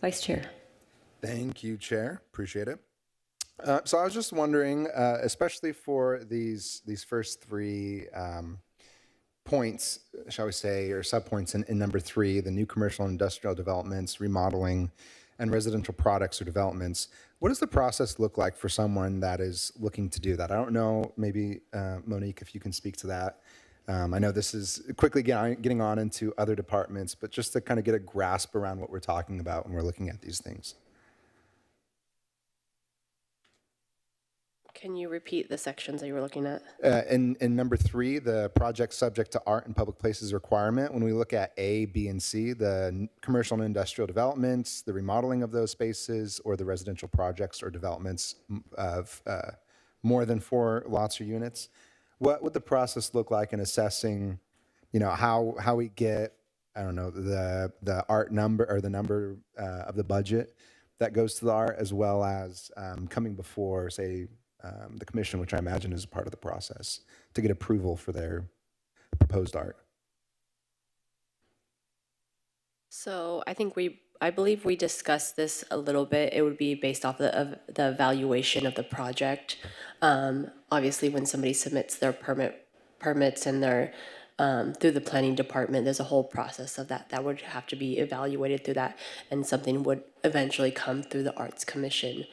Vice Chair. Thank you, Chair. Appreciate it. So I was just wondering, especially for these first three points, shall we say, or subpoints in number 3, the new commercial and industrial developments, remodeling, and residential products or developments, what does the process look like for someone that is looking to do that? I don't know, maybe Monique, if you can speak to that. I know this is quickly getting on into other departments, but just to kind of get a grasp around what we're talking about when we're looking at these things. Can you repeat the sections that you were looking at? In number 3, the project subject to art and public places requirement, when we look at A, B, and C, the commercial and industrial developments, the remodeling of those spaces, or the residential projects or developments of more than 4 lots or units, what would the process look like in assessing, you know, how we get, I don't know, the art number or the number of the budget that goes to the art, as well as coming before, say, the commission, which I imagine is a part of the process, to get approval for their proposed art? So I think we I believe we discussed this a little bit. It would be based off of the evaluation of the project. Obviously, when somebody submits their permits and their through the planning department, there's a whole process of that would have to be evaluated through that, and something would eventually come through the Arts Commission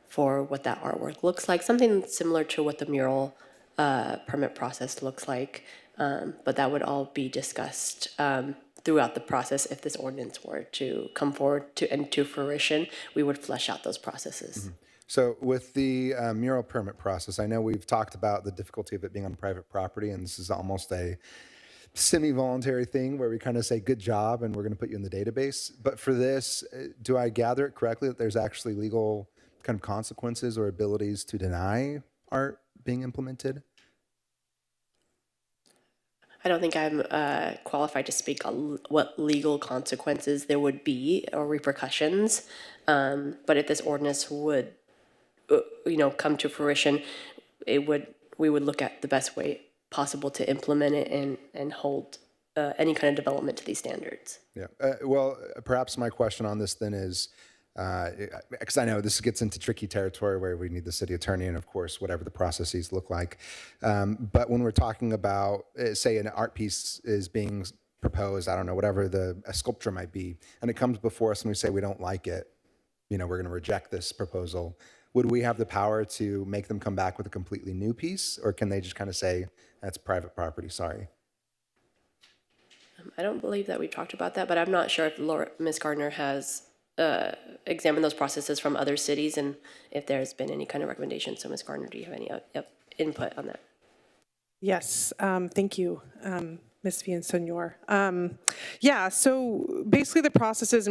for what that artwork looks like. Something similar to what the mural permit process looks like, but that would all be discussed throughout the process. If this ordinance were to come forward to fruition, we would flesh out those processes. So with the mural permit process, I know we've talked about the difficulty of it being on private property, and this is almost a semi-voluntary thing where we kind of say, good job, and we're going to put you in the database. But for this, do I gather it correctly that there's actually legal kind of consequences or abilities to deny art being implemented? I don't think I'm qualified to speak on what legal consequences there would be or repercussions. But if this ordinance would, come to fruition, we would look at the best way possible to implement it and hold any kind of development to these standards. Yeah. Well, perhaps my question on this then is, because I know this gets into tricky territory where we need the city attorney and, of course, whatever the processes look like. But when we're talking about, say, an art piece is being proposed, I don't know, whatever a sculpture might be, and it comes before us and we say we don't like it, we're going to reject this proposal. Would we have the power to make them come back with a completely new piece, or can they just kind of say, that's private property, sorry? I don't believe that we talked about that, but I'm not sure if Ms. Gardner has examined those processes from other cities and if there's been any kind of recommendation. So Ms. Gardner, do you have any input on that? Yes, thank you, Ms. Villaseñor. Yeah, so basically the process is,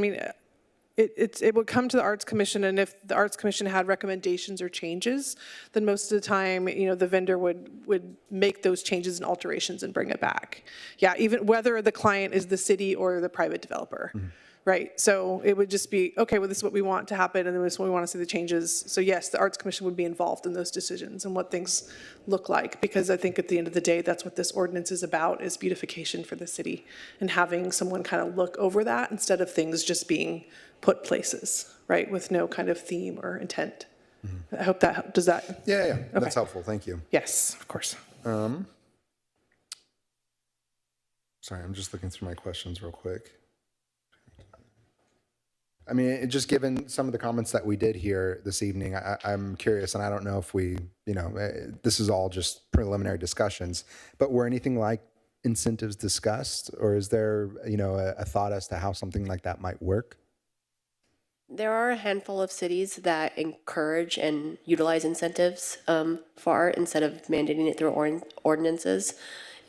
it would come to the Arts Commission, and if the Arts Commission had recommendations or changes, then most of the time, the vendor would make those changes and alterations and bring it back. Yeah, even whether the client is the city or the private developer. Mm-hmm. Right, so it would just be, okay, well, this is what we want to happen, and then this is what we want to see the changes. So yes, the Arts Commission would be involved in those decisions and what things look like, because I think at the end of the day, that's what this ordinance is about, is beautification for the city, and having someone kind of look over that instead of things just being put places, right, with no kind of theme or intent. Mm-hmm. I hope that, does that? Yeah, okay. That's helpful, thank you. Yes, of course. Sorry, I'm just looking through my questions real quick. Just given some of the comments that we did here this evening, I'm curious, and I don't know if we, this is all just preliminary discussions, but were anything like incentives discussed, or is there, a thought as to how something like that might work? There are a handful of cities that encourage and utilize incentives for art instead of mandating it through ordinances.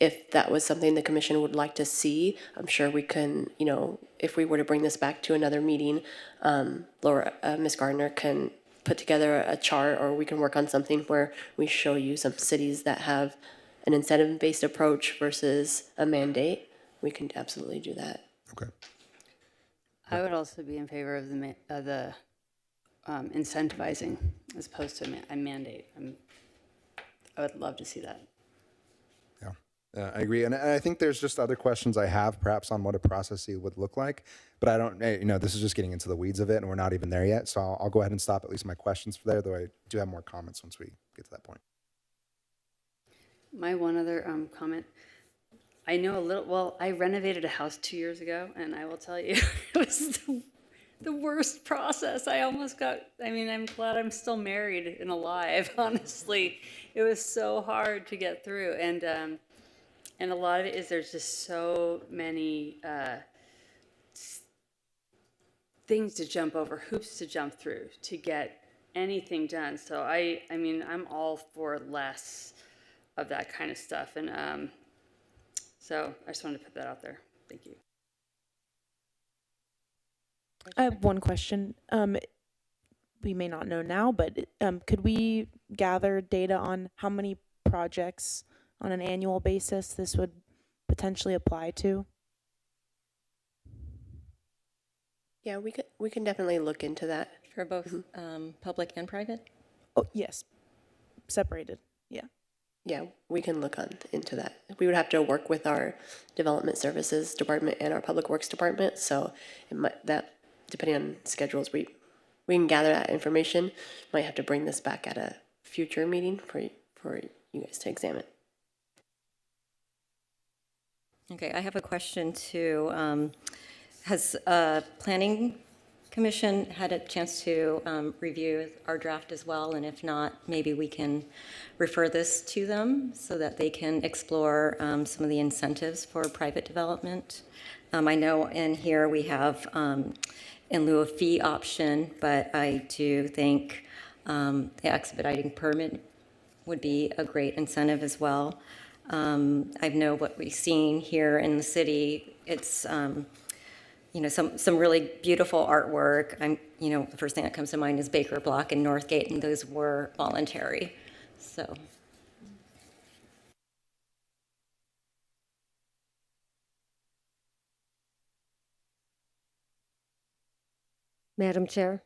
If that was something the commission would like to see, I'm sure we can, if we were to bring this back to another meeting, Ms. Gardner can put together a chart, or we can work on something where we show you some cities that have an incentive-based approach versus a mandate. We can absolutely do that. Okay. I would also be in favor of the incentivizing as opposed to a mandate. I would love to see that. I agree, and I think there's just other questions I have, perhaps on what a process would look like, but I don't, this is just getting into the weeds of it, and we're not even there yet, so I'll go ahead and stop at least my questions for there, though I do have more comments once we get to that point. My one other comment, I know I renovated a house 2 years ago, and I will tell you, it was the worst process. I'm glad I'm still married and alive, honestly. It was so hard to get through, and a lot of it is there's just so many things to jump over, hoops to jump through to get anything done. So I'm all for less of that kind of stuff. And so I just wanted to put that out there. Thank you. I have one question. We may not know now, but could we gather data on how many projects on an annual basis this would potentially apply to? Yeah, we can definitely look into that. For both public and private? Oh, yes. Separated, yeah. Yeah, we can look into that. We would have to work with our development services department and our public works department. So it might, that, depending on schedules, we can gather that information. Might have to bring this back at a future meeting for you guys to examine. Okay, I have a question too. Has Planning Commission had a chance to review our draft as well? And if not, maybe we can refer this to them so that they can explore some of the incentives for private development. I know in here we have in lieu of fee option, but I do think the expediting permit would be a great incentive as well. I know what we've seen here in the city, it's, you know, some really beautiful artwork. You know, the first thing that comes to mind is Baker Block and Northgate, and those were voluntary, so. Madam Chair?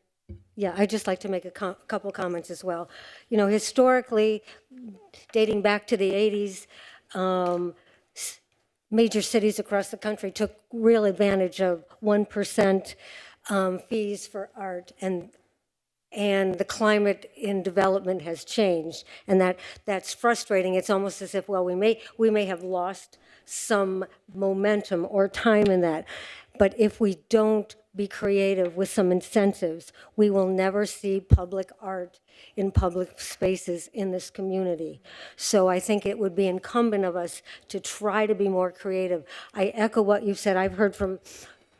Yeah, I'd just like to make a couple comments as well. You know, historically, dating back to the 80s, major cities across the country took real advantage of 1% fees for art, and the climate in development has changed, and that's frustrating. It's almost as if, well, we may have lost some momentum or time in that, but if we don't be creative with some incentives, we will never see public art in public spaces in this community. So I think it would be incumbent of us to try to be more creative. I echo what you've said. I've heard from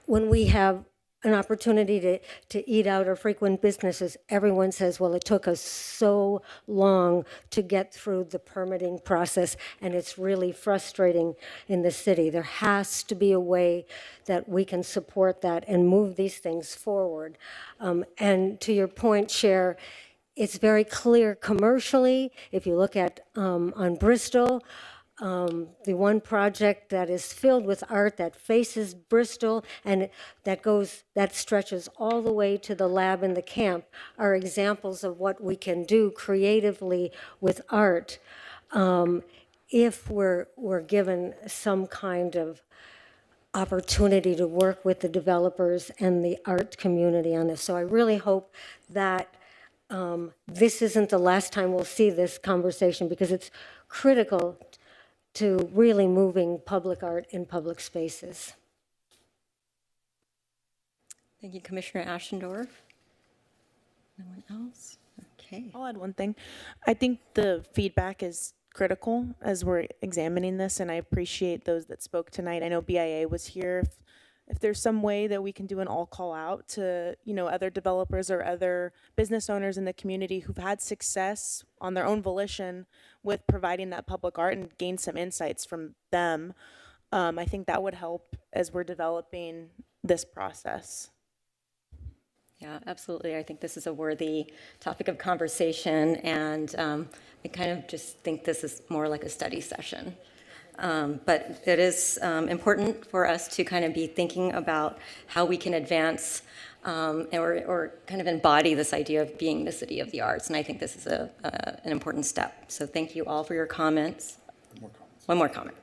when we have an opportunity to eat out or frequent businesses, everyone says, well, it took us so long to get through the permitting process, and it's really frustrating in the city. There has to be a way that we can support that and move these things forward. And to your point, Chair, it's very clear commercially, if you look at on Bristol, the one project that is filled with art that faces Bristol and that stretches all the way to the lab and the camp are examples of what we can do creatively with art if we're given some kind of opportunity to work with the developers and the art community on this. So I really hope that this isn't the last time we'll see this conversation, because it's critical to really moving public art in public spaces. Thank you, Commissioner Ashendorf. No one else? Okay. I'll add one thing. I think the feedback is critical as we're examining this, and I appreciate those that spoke tonight. I know BIA was here. If there's some way that we can do an all call out to, you know, other developers or other business owners in the community who've had success on their own volition with providing that public art and gain some insights from them, I think that would help as we're developing this process. Yeah, absolutely. I think this is a worthy topic of conversation, and I kind of just think this is more like a study session. But it is important for us to kind of be thinking about how we can advance or kind of embody this idea of being the city of the arts. And I think this is an important step. So thank you all for your comments. One more comment.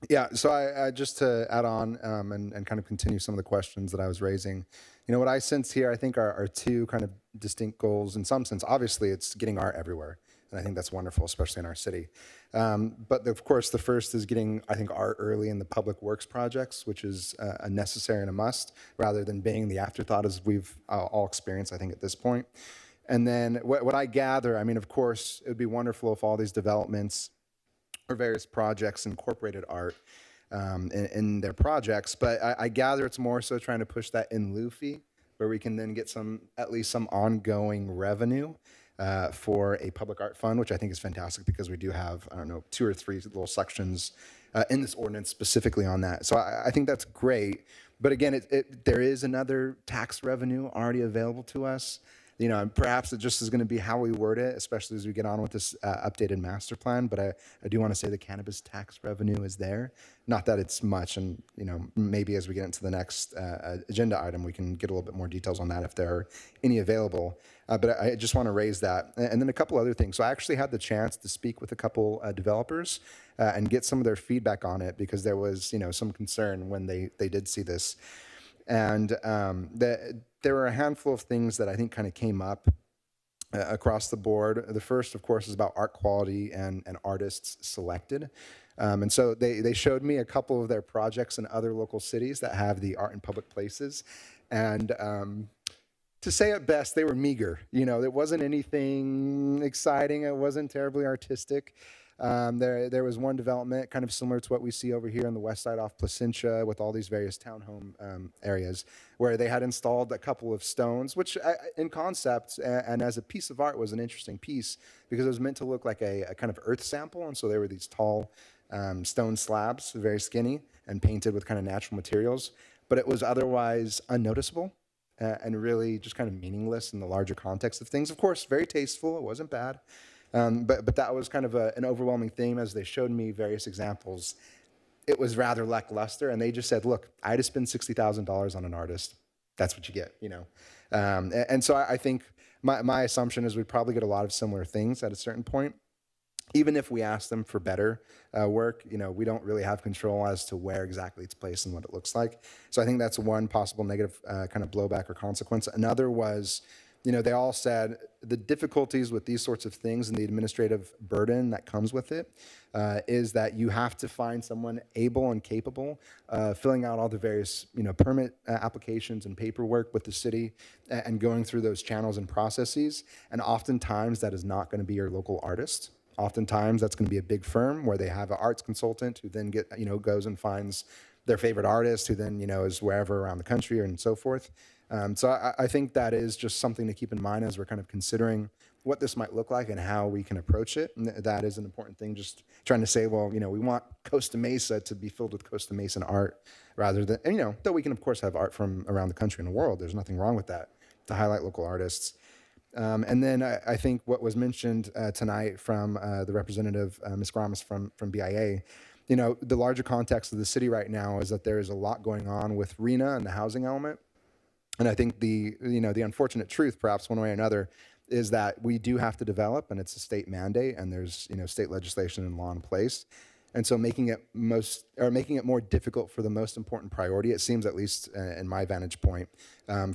Yeah, so I just to add on and kind of continue some of the questions that I was raising. You know, what I sense here, I think are two kind of distinct goals in some sense. Obviously, it's getting art everywhere. And I think that's wonderful, especially in our city. But of course, the first is getting, I think, art early in the public works projects, which is a necessary and a must, rather than being the afterthought as we've all experienced, I think, at this point. And then what I gather, I mean, of course, it would be wonderful if all these developments or various projects incorporated art in their projects. But I gather it's more so trying to push that in lieu fee, where we can then get at least some ongoing revenue for a public art fund, which I think is fantastic because we do have, I don't know, 2 or 3 little sections in this ordinance specifically on that. So I think that's great. But again, there is another tax revenue already available to us And perhaps it just is going to be how we word it, especially as we get on with this updated master plan. But I do want to say the cannabis tax revenue is there. Not that it's much, and maybe as we get into the next agenda item, we can get a little bit more details on that if there are any available. But I just want to raise that. And then a couple other things. So I actually had the chance to speak with a couple developers and get some of their feedback on it, because there was some concern when they did see this. And there were a handful of things that I think kind of came up across the board. The first, of course, is about art quality and artists selected. And so they showed me a couple of their projects in other local cities that have the art in public places. And to say it best, they were meager. It wasn't anything exciting. It wasn't terribly artistic. There was one development kind of similar to what we see over here on the west side off Placentia with all these various townhome areas, where they had installed a couple of stones, which in concept and as a piece of art was an interesting piece, because it was meant to look like a kind of earth sample. And so there were these tall stone slabs, very skinny and painted with kind of natural materials, but it was otherwise unnoticeable and really just kind of meaningless in the larger context of things. Of course, very tasteful. It wasn't bad. But that was kind of an overwhelming theme as they showed me various examples. It was rather lackluster, and they just said, look, I had to spend $60,000 on an artist. That's what you get, And so I think my assumption is we'd probably get a lot of similar things at a certain point. Even if we ask them for better work, we don't really have control as to where exactly it's placed and what it looks like. So I think that's one possible negative kind of blowback or consequence. Another was, they all said the difficulties with these sorts of things and the administrative burden that comes with it is that you have to find someone able and capable filling out all the various, permit applications and paperwork with the city and going through those channels and processes. And oftentimes that is not going to be your local artist. Oftentimes that's going to be a big firm where they have an arts consultant who then goes and finds their favorite artist, who then, is wherever around the country and so forth. So I think that is just something to keep in mind as we're kind of considering what this might look like and how we can approach it. And that is an important thing, just trying to say, well, we want Costa Mesa to be filled with Costa Mesan art rather than, and, though we can, of course, have art from around the country and the world. There's nothing wrong with that, to highlight local artists. And then I think what was mentioned tonight from the representative, Ms. Gramas from BIA, the larger context of the city right now is that there is a lot going on with RENA and the housing element. And I think the unfortunate truth, perhaps one way or another, is that we do have to develop, and it's a state mandate, and there's state legislation and law in place. And so making it more difficult for the most important priority, it seems, at least in my vantage point,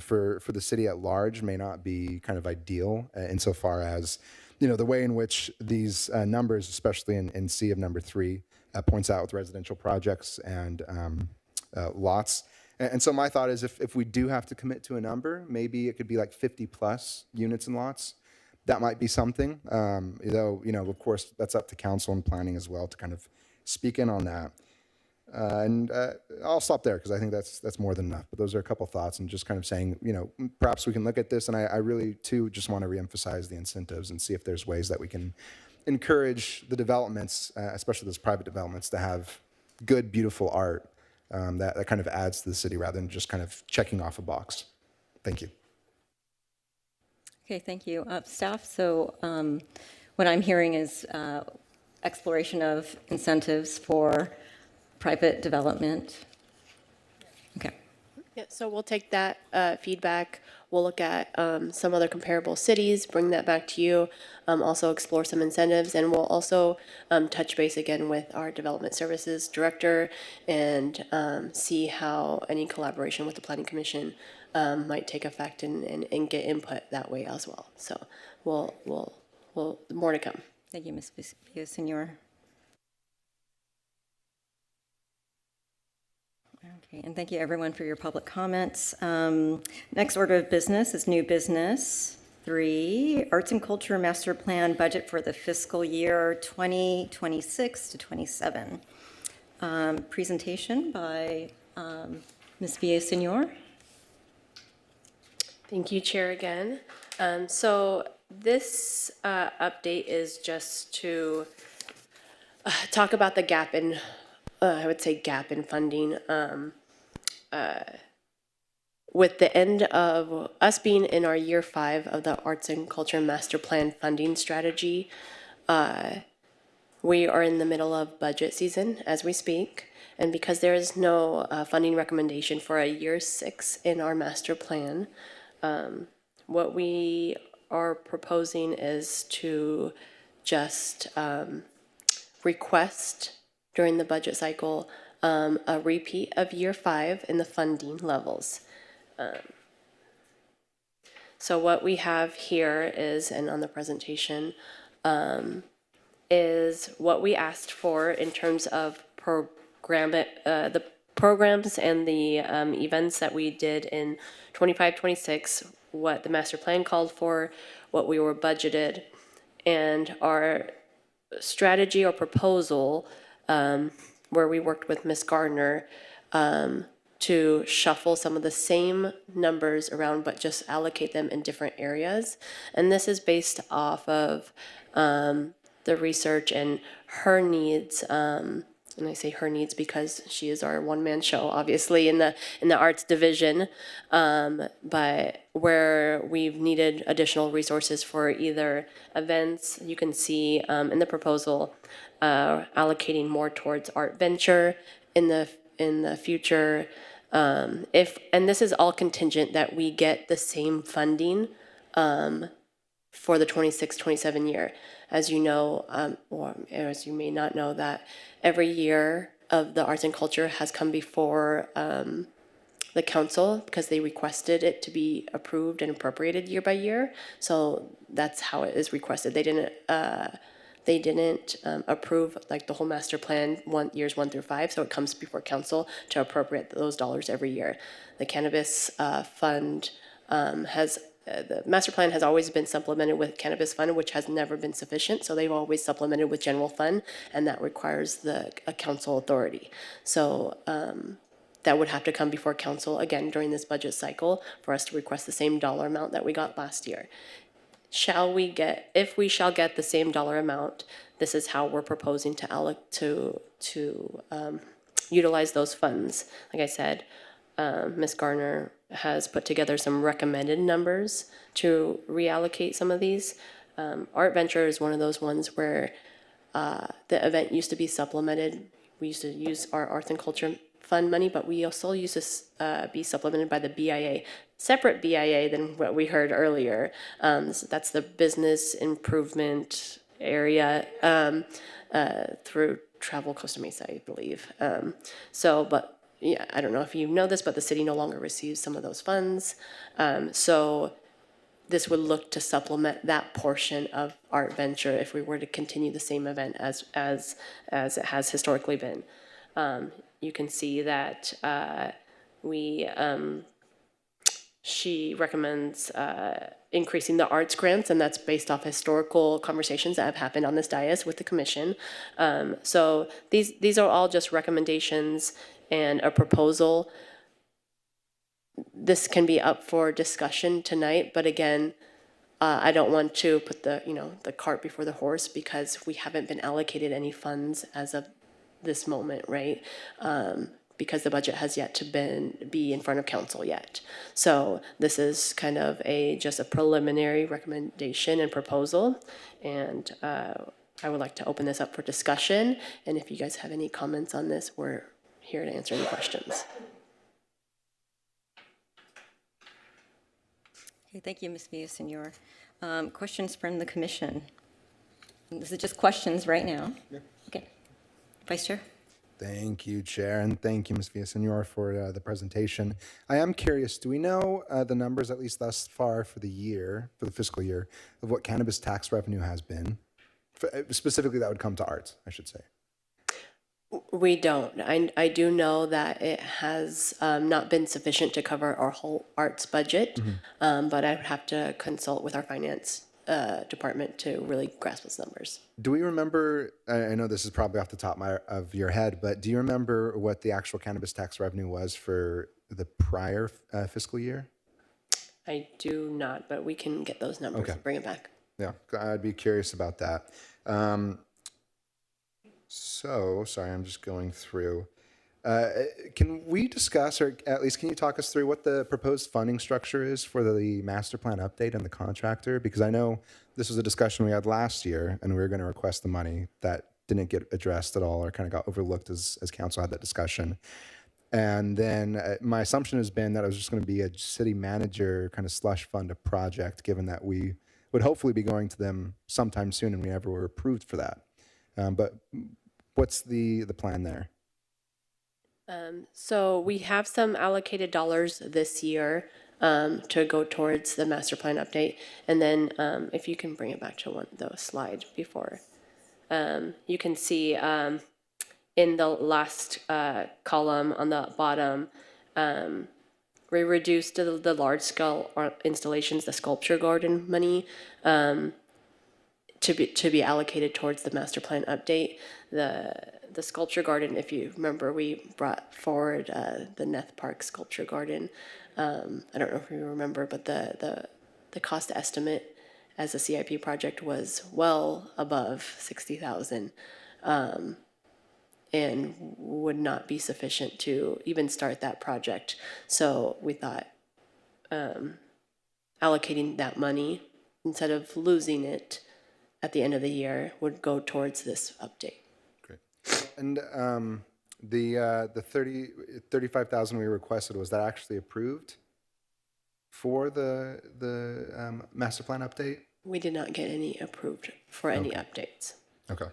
for the city at large may not be kind of ideal insofar as, the way in which these numbers, especially in C of number 3, points out with residential projects and lots. And so my thought is if we do have to commit to a number, maybe it could be like 50 plus units and lots. That might be something, though, of course, that's up to council and planning as well to kind of speak in on that. And I'll stop there because I think that's more than enough. But those are a couple thoughts and just kind of saying, perhaps we can look at this. And I really, too, just want to reemphasize the incentives and see if there's ways that we can encourage the developments, especially those private developments, to have good, beautiful art that kind of adds to the city rather than just kind of checking off a box. Thank you. Okay, thank you. Staff, so what I'm hearing is exploration of incentives for private development. Okay. Yeah, so we'll take that feedback. We'll look at some other comparable cities, bring that back to you, also explore some incentives, and we'll also touch base again with our development services director and see how any collaboration with the Planning Commission might take effect and get input that way as well. So we'll more to come. Thank you, Ms. Villasenor. Okay, and thank you everyone for your public comments. Next order of business is new business 3, Arts and Culture Master Plan Budget for the fiscal year 2026 to 27. Presentation by Ms. Villasenor. Thank you, Chair, again. So this update is just to talk about the gap in, I would say gap in funding. with the end of us being in our year 5 of the Arts and Culture Master Plan funding strategy, we are in the middle of budget season as we speak. And because there is no funding recommendation for a year 6 in our master plan, what we are proposing is to just request during the budget cycle a repeat of year 5 in the funding levels. So what we have here is, and on the presentation, is what we asked for in terms of the programs and the events that we did in 25-26, what the master plan called for, what we were budgeted, and our strategy or proposal where we worked with Ms. Gardner to shuffle some of the same numbers around, but just allocate them in different areas. And this is based off of the research and her needs. And I say her needs because she is our one-man show, obviously, in the arts division, but where we've needed additional resources for either events, you can see in the proposal, allocating more towards art venture in the future. And this is all contingent that we get the same funding for the 26-27 year. As you know, or as you may not know, that every year of the arts and culture has come before the council because they requested it to be approved and appropriated year by year. So that's how it is requested. They didn't approve like the whole master plan years 1 through 5. So it comes before council to appropriate those dollars every year. The cannabis fund the master plan has always been supplemented with cannabis fund, which has never been sufficient. So they've always supplemented with general fund, and that requires a council authority. So that would have to come before council again during this budget cycle for us to request the same dollar amount that we got last year. If we shall get the same dollar amount, this is how we're proposing to utilize those funds. Like I said, Ms. Garner has put together some recommended numbers to reallocate some of these. Art Venture is one of those ones where the event used to be supplemented. We used to use our Arts and Culture Fund money, but we also used to be supplemented by the BIA, separate BIA than what we heard earlier. So that's the business improvement area through Travel Costa Mesa, I believe. But yeah, I don't know if you know this, but the city no longer receives some of those funds. So this would look to supplement that portion of Art Venture if we were to continue the same event as it has historically been. You can see that she recommends increasing the arts grants, and that's based off historical conversations that have happened on this dais with the commission. So these are all just recommendations and a proposal. This can be up for discussion tonight, but again, I don't want to put the cart before the horse because we haven't been allocated any funds as of this moment, right? Because the budget has yet to be in front of council yet. So this is kind of just a preliminary recommendation and proposal, and I would like to open this up for discussion. And if you guys have any comments on this, we're here to answer any questions. Okay, thank you, Ms. Villasenor. Questions from the commission? This is just questions right now. Yeah. Okay. Vice Chair. Thank you, Chair, and thank you, Ms. Villasenor, for the presentation. I am curious, do we know the numbers, at least thus far for the fiscal year, of what cannabis tax revenue has been? Specifically, that would come to arts, I should say. We don't. I do know that it has not been sufficient to cover our whole arts budget, but I would have to consult with our finance department to really grasp those numbers. Do we remember, I know this is probably off the top of your head, but do you remember what the actual cannabis tax revenue was for the prior fiscal year? I do not, but we can get those numbers and bring it back. Yeah, I'd be curious about that. So, sorry, I'm just going through. Can we discuss, or at least can you talk us through what the proposed funding structure is for the master plan update and the contractor? Because I know this was a discussion we had last year, and we were going to request the money that didn't get addressed at all, or kind of got overlooked as council had that discussion. And then my assumption has been that it was just going to be a city manager kind of slush fund a project, given that we would hopefully be going to them sometime soon, and we never were approved for that. But what's the plan there? So we have some allocated dollars this year to go towards the master plan update. And then if you can bring it back to the slide before, you can see in the last column on the bottom, we reduced the large scale installations, the sculpture garden money, to be allocated towards the master plan update. The sculpture garden, if you remember, we brought forward the Neth Park sculpture garden. I don't know if you remember, but the cost estimate as a CIP project was well above 60,000, and would not be sufficient to even start that project. So we thought allocating that money instead of losing it at the end of the year would go towards this update. And the 35,000 we requested, was that actually approved for the master plan update? We did not get any approved for any updates. Okay.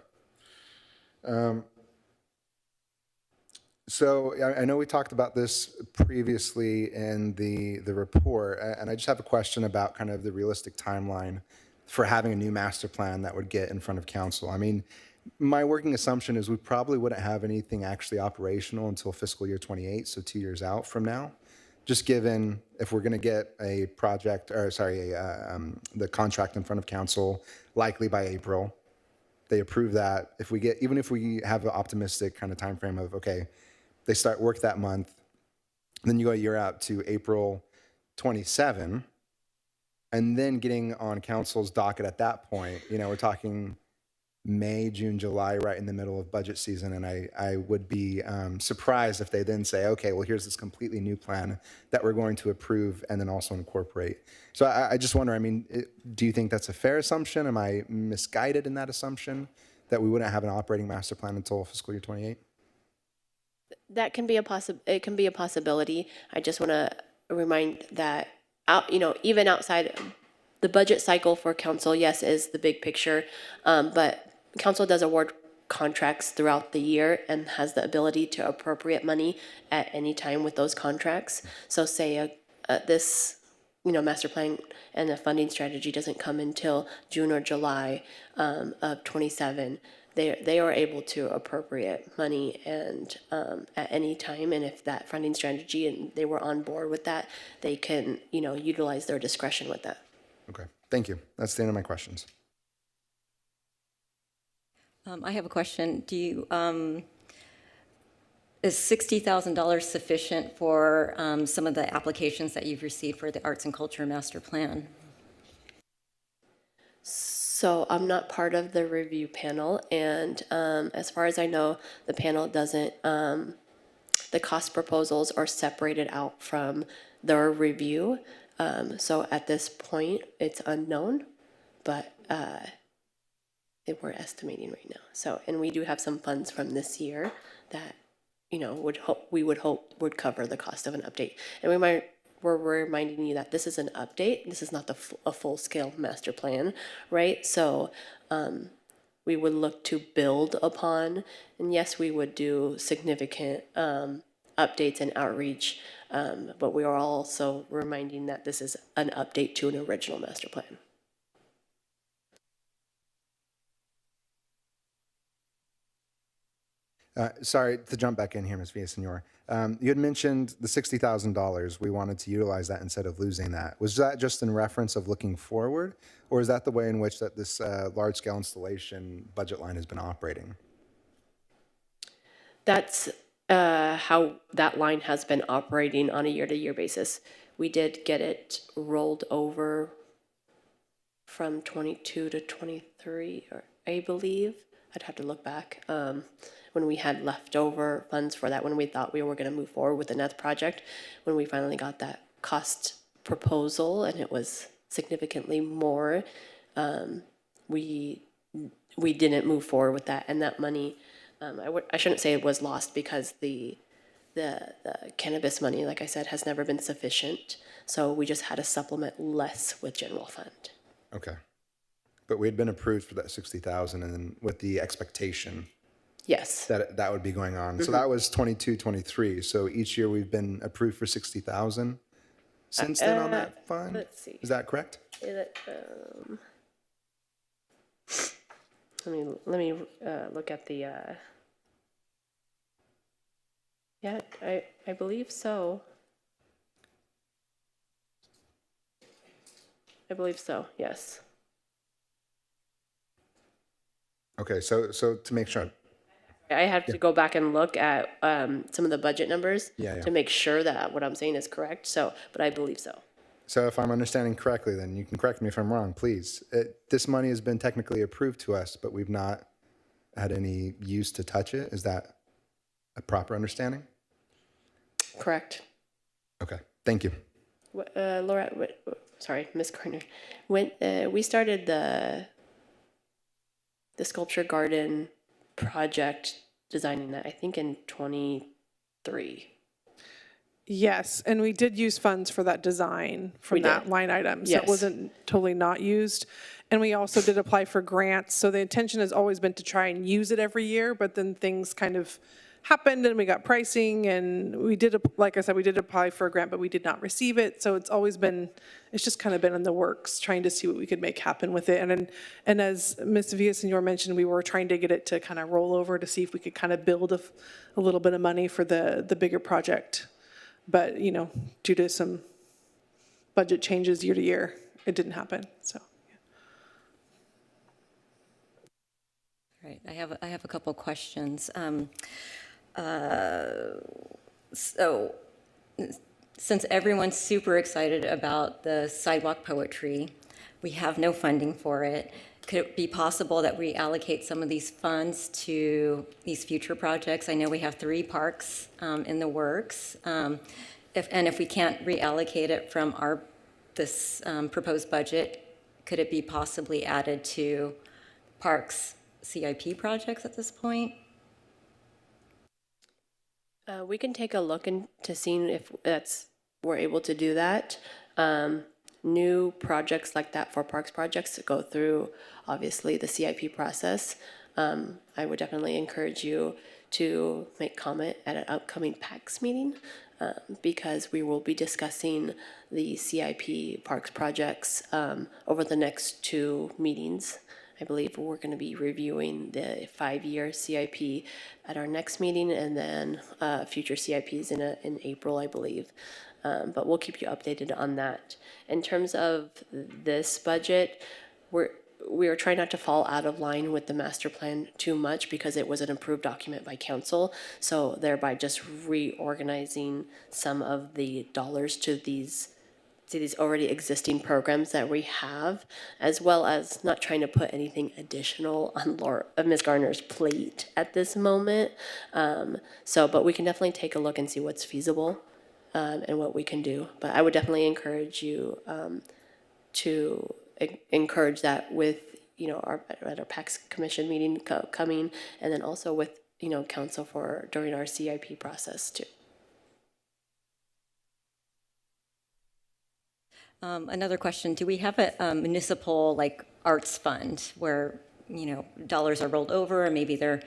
So I know we talked about this previously in the report, and I just have a question about kind of the realistic timeline for having a new master plan that would get in front of council. I mean, my working assumption is we probably wouldn't have anything actually operational until fiscal year 28, so 2 years out from now. Just given if we're going to get a project, or sorry, the contract in front of council, likely by April, they approve that. If we get, even if we have an optimistic kind of time frame of, okay, they start work that month, then you go a year out to April 27, and then getting on council's docket at that point, you know, we're talking May, June, July, right in the middle of budget season. And I would be surprised if they then say, okay, well, here's this completely new plan that we're going to approve and then also incorporate. So I just wonder, I mean, do you think that's a fair assumption? Am I misguided in that assumption that we wouldn't have an operating master plan until fiscal year 28? That can be it can be a possibility. I just want to remind that, even outside the budget cycle for council, yes, is the big picture, but council does award contracts throughout the year and has the ability to appropriate money at any time with those contracts. So say this, master plan and the funding strategy doesn't come until June or July of 27. They are able to appropriate money and at any time, and if that funding strategy and they were on board with that, they can utilize their discretion with that. Okay, thank you. That's the end of my questions. I have a question. Is $60,000 sufficient for some of the applications that you've received for the Arts and Culture Master Plan? So I'm not part of the review panel, and as far as I know, the panel doesn't, the cost proposals are separated out from their review. So at this point, it's unknown, but we're estimating right now. So, and we do have some funds from this year that, we would hope would cover the cost of an update. And we're reminding you that this is an update. This is not a full-scale master plan, right? So we would look to build upon, and yes, we would do significant updates and outreach, but we are also reminding that this is an update to an original master plan. Sorry to jump back in here, Ms. Villasenor. You had mentioned the $60,000. We wanted to utilize that instead of losing that. Was that just in reference of looking forward, or is that the way in which that this large-scale installation budget line has been operating? That's how that line has been operating on a year-to-year basis. We did get it rolled over from 22 to 23, I believe. I'd have to look back, when we had leftover funds for that, when we thought we were going to move forward with the NETH project, when we finally got that cost proposal and it was significantly more, we didn't move forward with that, and that money, I shouldn't say it was lost, because the cannabis money, like I said, has never been sufficient, so we just had to supplement less with general fund. Okay. But we had been approved for that 60,000 and then with the expectation Yes. that that would be going on. So that was 22, 23. So each year we've been approved for 60,000 since then on that fund? Let's see. Is that correct? Let me look at the, yeah, I believe so. I believe so, yes. Okay, so to make sure, I have to go back and look at some of the budget numbers Yeah. to make sure that what I'm saying is correct, so, but I believe so. so if I'm understanding correctly, then you can correct me if I'm wrong, please. This money has been technically approved to us, but we've not had any use to touch it. Is that a proper understanding? Correct. Okay, thank you. Laura, sorry, Ms. Gardner, when we started the sculpture garden project, designing that, I think in 23. Yes, and we did use funds for that design from We did. that line item. So Yes. it wasn't totally not used. And we also did apply for grants. So the intention has always been to try and use it every year, but then things kind of happened and we got pricing and we did, like I said, we did apply for a grant, but we did not receive it. So it's always been, it's just kind of been in the works, trying to see what we could make happen with it. And as Ms. Villasenor mentioned, we were trying to get it to kind of roll over to see if we could kind of build a little bit of money for the bigger project. But, you know, due to some budget changes year to year, it didn't happen, so. Right, I have a couple questions. So, since everyone's super excited about the sidewalk poetry, we have no funding for it. Could it be possible that we allocate some of these funds to these future projects? I know we have 3 parks in the works. If we can't reallocate it from this proposed budget, could it be possibly added to parks CIP projects at this point? We can take a look into seeing if we're able to do that. New projects like that for parks projects go through, obviously, the CIP process. I would definitely encourage you to make comment at an upcoming PAX meeting, because we will be discussing the CIP parks projects over the next 2 meetings. I believe we're going to be reviewing the 5-year CIP at our next meeting, and then future CIPs in April, I believe. But we'll keep you updated on that. In terms of this budget, we are trying not to fall out of line with the master plan too much, because it was an approved document by council. So thereby just reorganizing some of the dollars to these already existing programs that we have, as well as not trying to put anything additional on Ms. Garner's plate at this moment. But we can definitely take a look and see what's feasible and what we can do. But I would definitely encourage you to encourage that with, at our PAX Commission meeting coming, and then also with, council during our CIP process too. Another question, do we have a municipal arts fund where, dollars are rolled over and maybe they're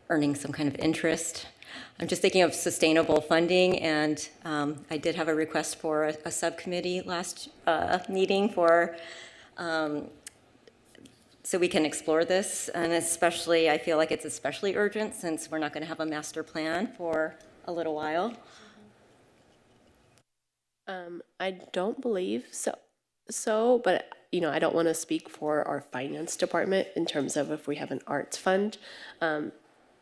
earning some kind of interest? I'm just thinking of sustainable funding, and I did have a request for a subcommittee last meeting so we can explore this, and especially, I feel like it's especially urgent since we're not going to have a master plan for a little while. I don't believe so, but I don't want to speak for our finance department in terms of if we have an arts fund.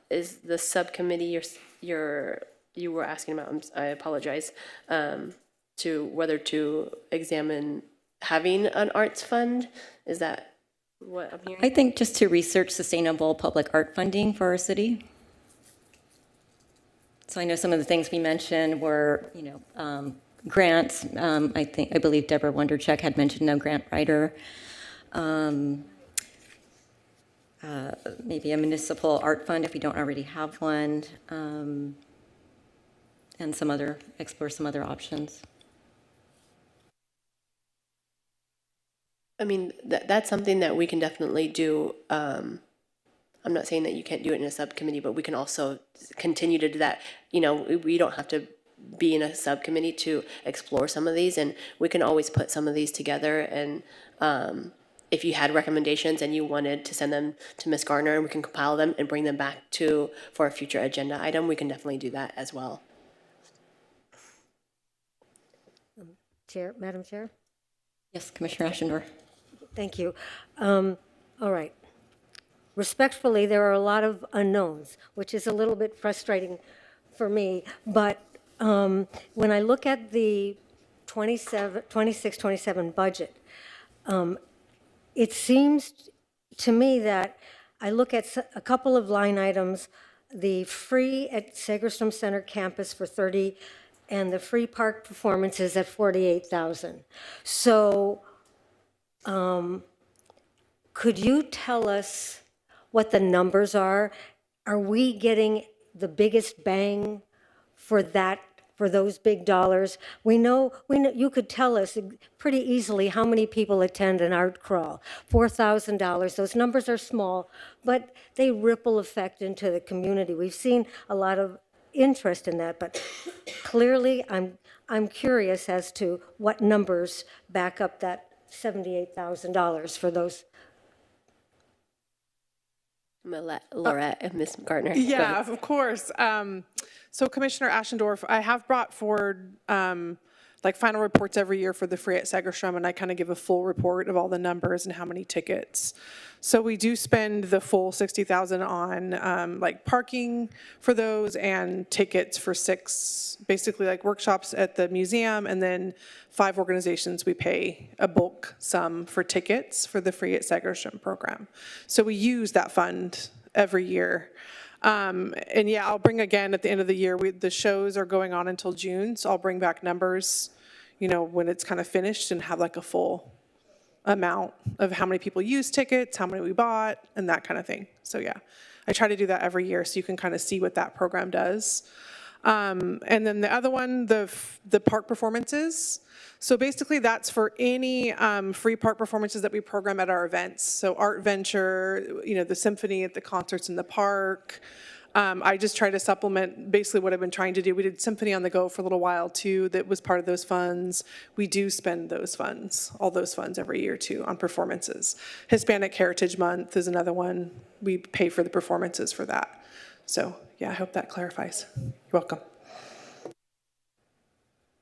Is the subcommittee you were asking about? I apologize. To whether to examine having an arts fund? Is that what I'm hearing? I think just to research sustainable public art funding for our city. So I know some of the things we mentioned were, grants. I believe Deborah Wondercheck had mentioned no grant writer. Maybe a municipal art fund if we don't already have one, and explore some other options. I mean, that's something that we can definitely do. I'm not saying that you can't do it in a subcommittee, but we can also continue to do that. We don't have to be in a subcommittee to explore some of these, and we can always put some of these together. And if you had recommendations and you wanted to send them to Ms. Gardner, and we can compile them and bring them back for a future agenda item, we can definitely do that as well. Madam Chair? Yes, Commissioner Ashendor. Thank you. All right. Respectfully, there are a lot of unknowns, which is a little bit frustrating for me. But when I look at the 26-27 budget, it seems to me that I look at a couple of line items, the free at Segerstrom Center campus for 30, and the free park performances at 48,000. So could you tell us what the numbers are? Are we getting the biggest bang for those big dollars? We know you could tell us pretty easily how many people attend an art crawl. $4,000. Those numbers are small, but they ripple effect into the community. We've seen a lot of interest in that, but clearly I'm curious as to what numbers back up that $78,000 for those. I'm going to let Laurette and Ms. Gardner. Yeah, of course. So Commissioner Ashendorf, I have brought forward final reports every year for the Free at Segerstrom, and I kind of give a full report of all the numbers and how many tickets. So we do spend the full $60,000 on parking for those and tickets for 6, basically workshops at the museum, and then 5 organizations we pay a bulk sum for tickets for the Free at Segerstrom program. So we use that fund every year. And yeah, I'll bring again at the end of the year, the shows are going on until June, so I'll bring back numbers, when it's kind of finished and have a full amount of how many people use tickets, how many we bought, and that kind of thing. So yeah, I try to do that every year so you can kind of see what that program does. And then the other one, the park performances. So basically that's for any free park performances that we program at our events. So Art Venture, the symphony at the concerts in the park. I just try to supplement basically what I've been trying to do. We did Symphony on the Go for a little while too, that was part of those funds. We do spend those funds, all those funds every year too on performances. Hispanic Heritage Month is another one. We pay for the performances for that. So yeah, I hope that clarifies. You're welcome.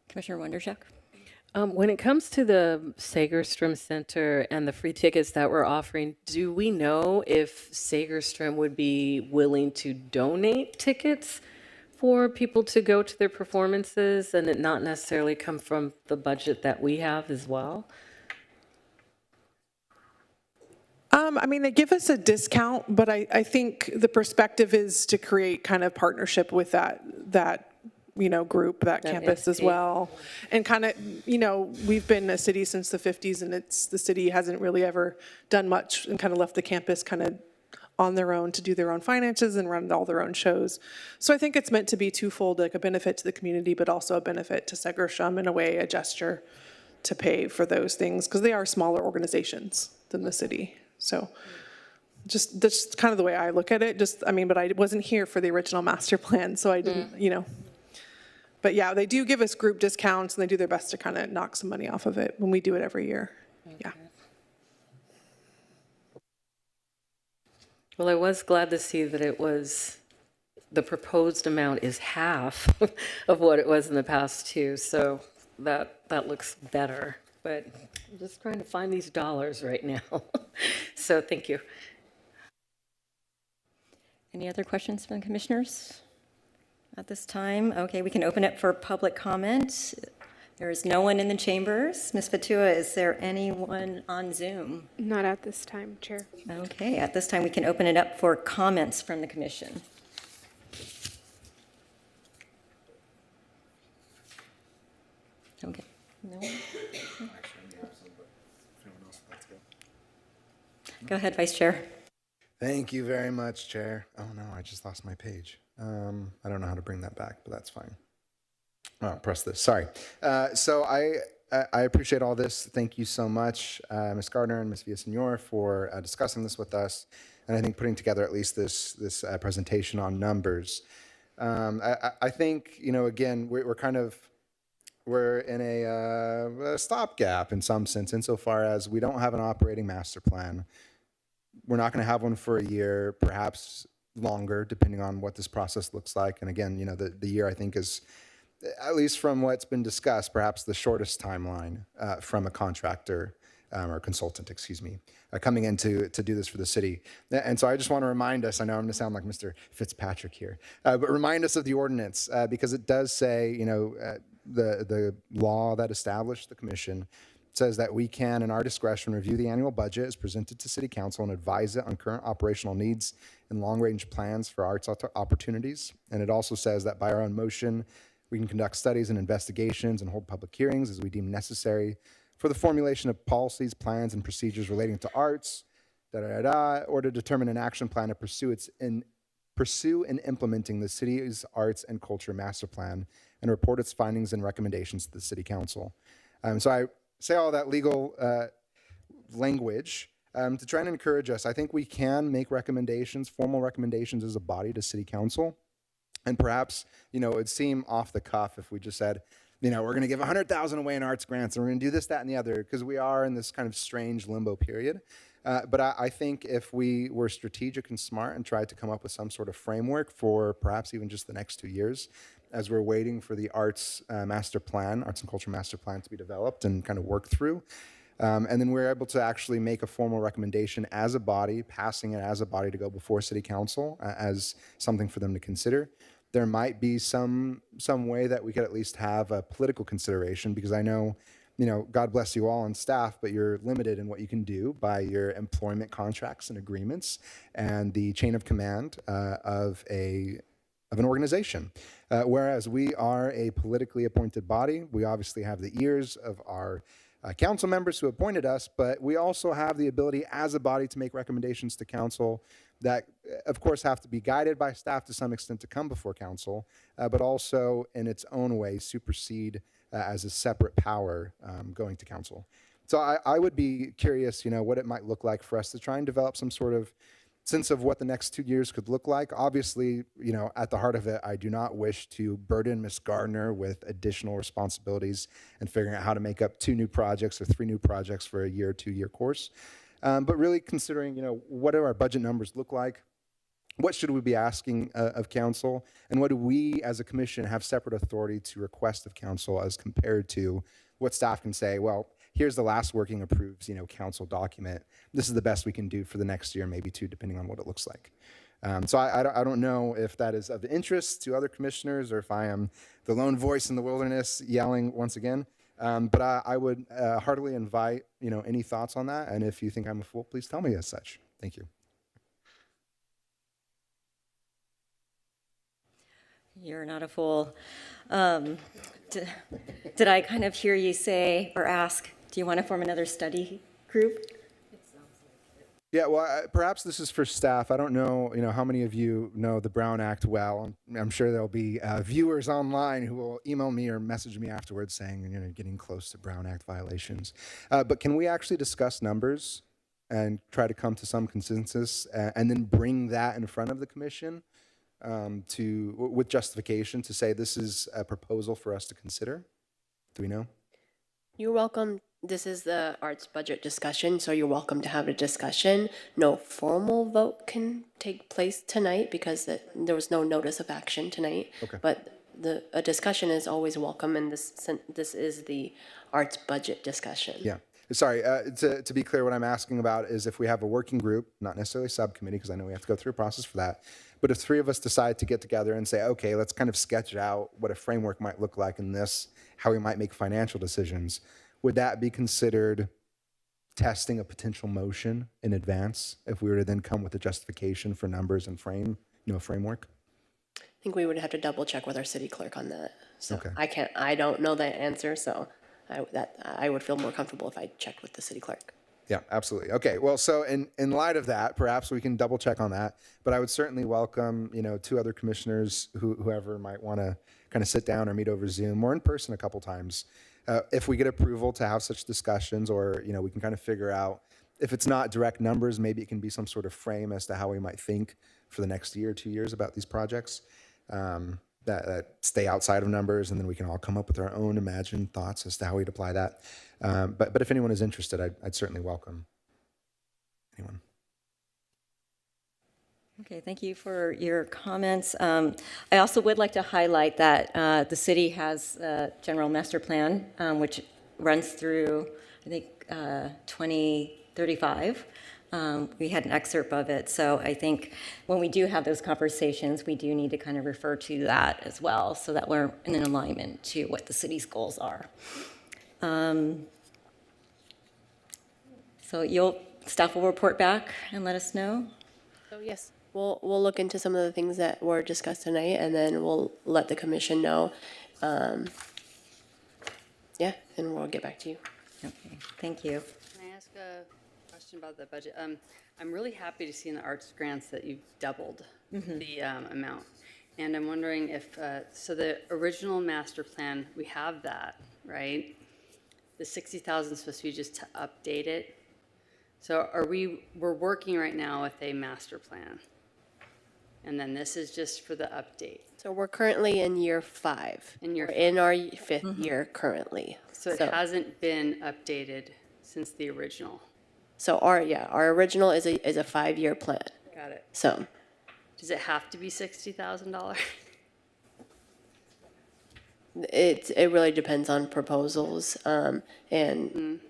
Commissioner Wondercheck. When it comes to the Segerstrom Center and the free tickets that we're offering, do we know if Segerstrom would be willing to donate tickets for people to go to their performances and it not necessarily come from the budget that we have as well? They give us a discount, but I think the perspective is to create kind of partnership with that group, that campus as well. And kind of, we've been a city since the 50s, and the city hasn't really ever done much and kind of left the campus kind of on their own to do their own finances and run all their own shows. So I think it's meant to be twofold, a benefit to the community, but also a benefit to Segerstrom, in a way, a gesture to pay for those things, because they are smaller organizations than the city. So just that's kind of the way I look at it. But I wasn't here for the original master plan, so I didn't, But yeah, they do give us group discounts, and they do their best to kind of knock some money off of it when we do it every year. Okay. Yeah. Well, I was glad to see that the proposed amount is half of what it was in the past too. So that looks better, but I'm just trying to find these dollars right now. So thank you. Any other questions from commissioners at this time? Okay, we can open it for public comment. There is no one in the chambers. Ms. Fatua, is there anyone on Zoom? Not at this time, Chair. Okay, at this time, we can open it up for comments from the commission. Okay. No one? Go ahead, Vice Chair. Thank you very much, Chair. Oh no, I just lost my page. I don't know how to bring that back, but that's fine. Oh, press this. Sorry. So I appreciate all this. Thank you so much, Ms. Gardner and Ms. Villasenor, for discussing this with us, and I think putting together at least this presentation on numbers. I think, you know, again, we're in a stopgap in some sense, insofar as we don't have an operating master plan. We're not going to have one for a year, perhaps longer, depending on what this process looks like. And again, you know, the year I think is, at least from what's been discussed, perhaps the shortest timeline from a contractor or consultant, excuse me, coming in to do this for the city. And so I just want to remind us, I know I'm going to sound like Mr. Fitzpatrick here, but remind us of the ordinance, because it does say, you know, the law that established the commission says that we can, in our discretion, review the annual budget as presented to City Council and advise it on current operational needs and long-range plans for arts opportunities. And it also says that by our own motion, we can conduct studies and investigations and hold public hearings as we deem necessary for the formulation of policies, plans, and procedures relating to arts, or to determine an action plan to pursue in implementing the city's arts and culture master plan and report its findings and recommendations to the City Council. So I say all that legal language to try and encourage us. I think we can make recommendations, formal recommendations as a body to City Council. And perhaps, you know, it'd seem off the cuff if we just said, you know, we're going to give 100,000 away in arts grants and we're going to do this, that, and the other, because we are in this kind of strange limbo period. But I think if we were strategic and smart and tried to come up with some sort of framework for perhaps even just the next 2 years, as we're waiting for the arts master plan, arts and culture master plan to be developed and kind of work through. And then we're able to actually make a formal recommendation as a body, passing it as a body to go before City Council as something for them to consider. There might be some way that we could at least have a political consideration, because I know, you know, God bless you all on staff, but you're limited in what you can do by your employment contracts and agreements and the chain of command of an organization. Whereas we are a politically appointed body, we obviously have the ears of our council members who appointed us, but we also have the ability as a body to make recommendations to council that, of course, have to be guided by staff to some extent to come before council, but also in its own way supersede as a separate power going to council. So I would be curious, you know, what it might look like for us to try and develop some sort of sense of what the next 2 years could look like. Obviously, you know, at the heart of it, I do not wish to burden Ms. Gardner with additional responsibilities and figuring out how to make up 2 new projects or 3 new projects for a year, 2-year course. But really considering, you know, what do our budget numbers look like? What should we be asking of council? And what do we as a commission have separate authority to request of council as compared to what staff can say, well, here's the last working approved, you know, council document. This is the best we can do for the next year, maybe 2, depending on what it looks like. So I don't know if that is of interest to other commissioners or if I am the lone voice in the wilderness yelling once again. But I would heartily invite, you know, any thoughts on that. And if you think I'm a fool, please tell me as such. Thank you. You're not a fool. Did I kind of hear you say or ask, do you want to form another study group? Yeah, well, perhaps this is for staff. I don't know, you know, how many of you know the Brown Act well. I'm sure there'll be viewers online who will email me or message me afterwards saying, you know, getting close to Brown Act violations. But can we actually discuss numbers and try to come to some consensus and then bring that in front of the commission with justification to say this is a proposal for us to consider? Do we know? You're welcome. This is the arts budget discussion, so you're welcome to have a discussion. No formal vote can take place tonight because there was no notice of action tonight. Okay. But a discussion is always welcome, and this is the arts budget discussion. Yeah. Sorry, to be clear, what I'm asking about is if we have a working group, not necessarily a subcommittee, because I know we have to go through a process for that, but if 3 of us decide to get together and say, okay, let's kind of sketch out what a framework might look like in this how we might make financial decisions. Would that be considered testing a potential motion in advance if we were to then come with a justification for numbers and framework? I think we would have to double check with our city clerk on that. So Okay. I don't know that answer, so I would feel more comfortable if I checked with the city clerk. Yeah, absolutely. Okay, well, so in light of that, perhaps we can double check on that. But I would certainly welcome, 2 other commissioners, whoever might want to kind of sit down or meet over Zoom or in person a couple times. If we get approval to have such discussions, or we can kind of figure out if it's not direct numbers, maybe it can be some sort of frame as to how we might think for the next year or 2 years about these projects that stay outside of numbers, and then we can all come up with our own imagined thoughts as to how we'd apply that. But if anyone is interested, I'd certainly welcome anyone. Okay, thank you for your comments. I also would like to highlight that the city has a general master plan, which runs through, I think, 2035. We had an excerpt of it, so I think when we do have those conversations, we do need to kind of refer to that as well, so that we're in alignment to what the city's goals are. So staff will report back and let us know. So yes, we'll look into some of the things that were discussed tonight, and then we'll let the commission know. Yeah, and we'll get back to you. Okay, thank you. Can I ask a question about the budget? I'm really happy to see in the arts grants that you've doubled the amount. And I'm wondering if, so the original master plan, we have that, right? The 60,000 is supposed to be just to update it. So we're working right now with a master plan. And then this is just for the update. So we're currently in year 5. We're in our 5th year currently. So it hasn't been updated since the original. So our original is a 5-year plan. Got it. So Does it have to be $60,000? it really depends on proposals, and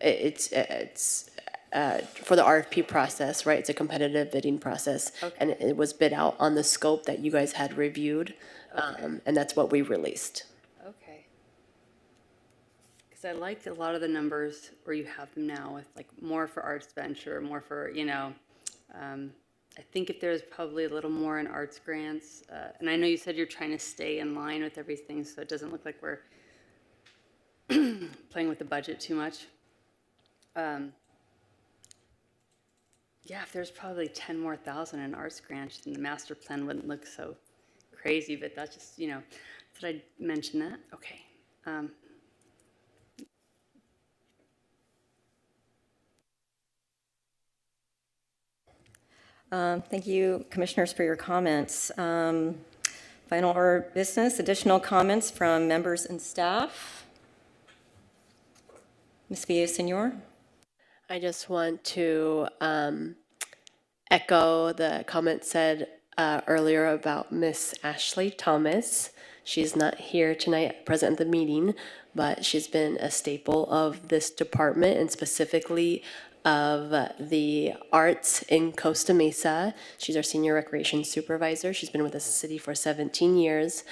it's for the RFP process, right? It's a competitive bidding process, and it was bid out on the scope that you guys had reviewed, and that's what we released. Okay. Because I liked a lot of the numbers where you have them now with like more for arts venture, more for, I think if there's probably a little more in arts grants, and I know you said you're trying to stay in line with everything, so it doesn't look like we're playing with the budget too much. Yeah, if there's probably 10,000 more in arts grants, then the master plan wouldn't look so crazy, but that's just, did I mention that? Okay. Thank you, commissioners, for your comments. Final order of business, additional comments from members and staff. Ms. Villasenor? I just want to echo the comment said earlier about Miss Ashley Thomas. She's not here tonight, present at the meeting, but she's been a staple of this department, and specifically of the arts in Costa Mesa. She's our senior recreation supervisor. She's been with the city for 17 years.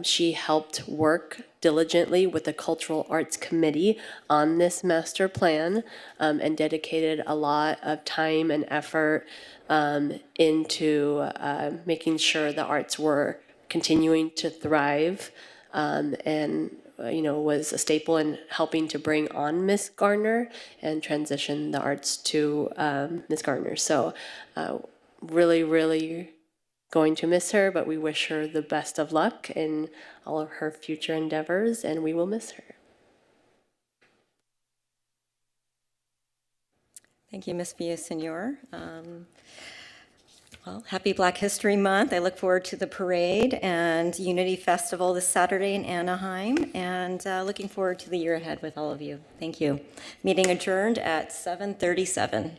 She helped work diligently with the Cultural Arts Committee on this master plan, and dedicated a lot of time and effort into making sure the arts were continuing to thrive, and was a staple in helping to bring on Miss Garner and transition the arts to Miss Garner. So really, really going to miss her, but we wish her the best of luck in all of her future endeavors, and we will miss her. Thank you, Ms. Villasenor. Well, happy Black History Month. I look forward to the parade and Unity Festival this Saturday in Anaheim, and looking forward to the year ahead with all of you. Thank you. Meeting adjourned at 7:37.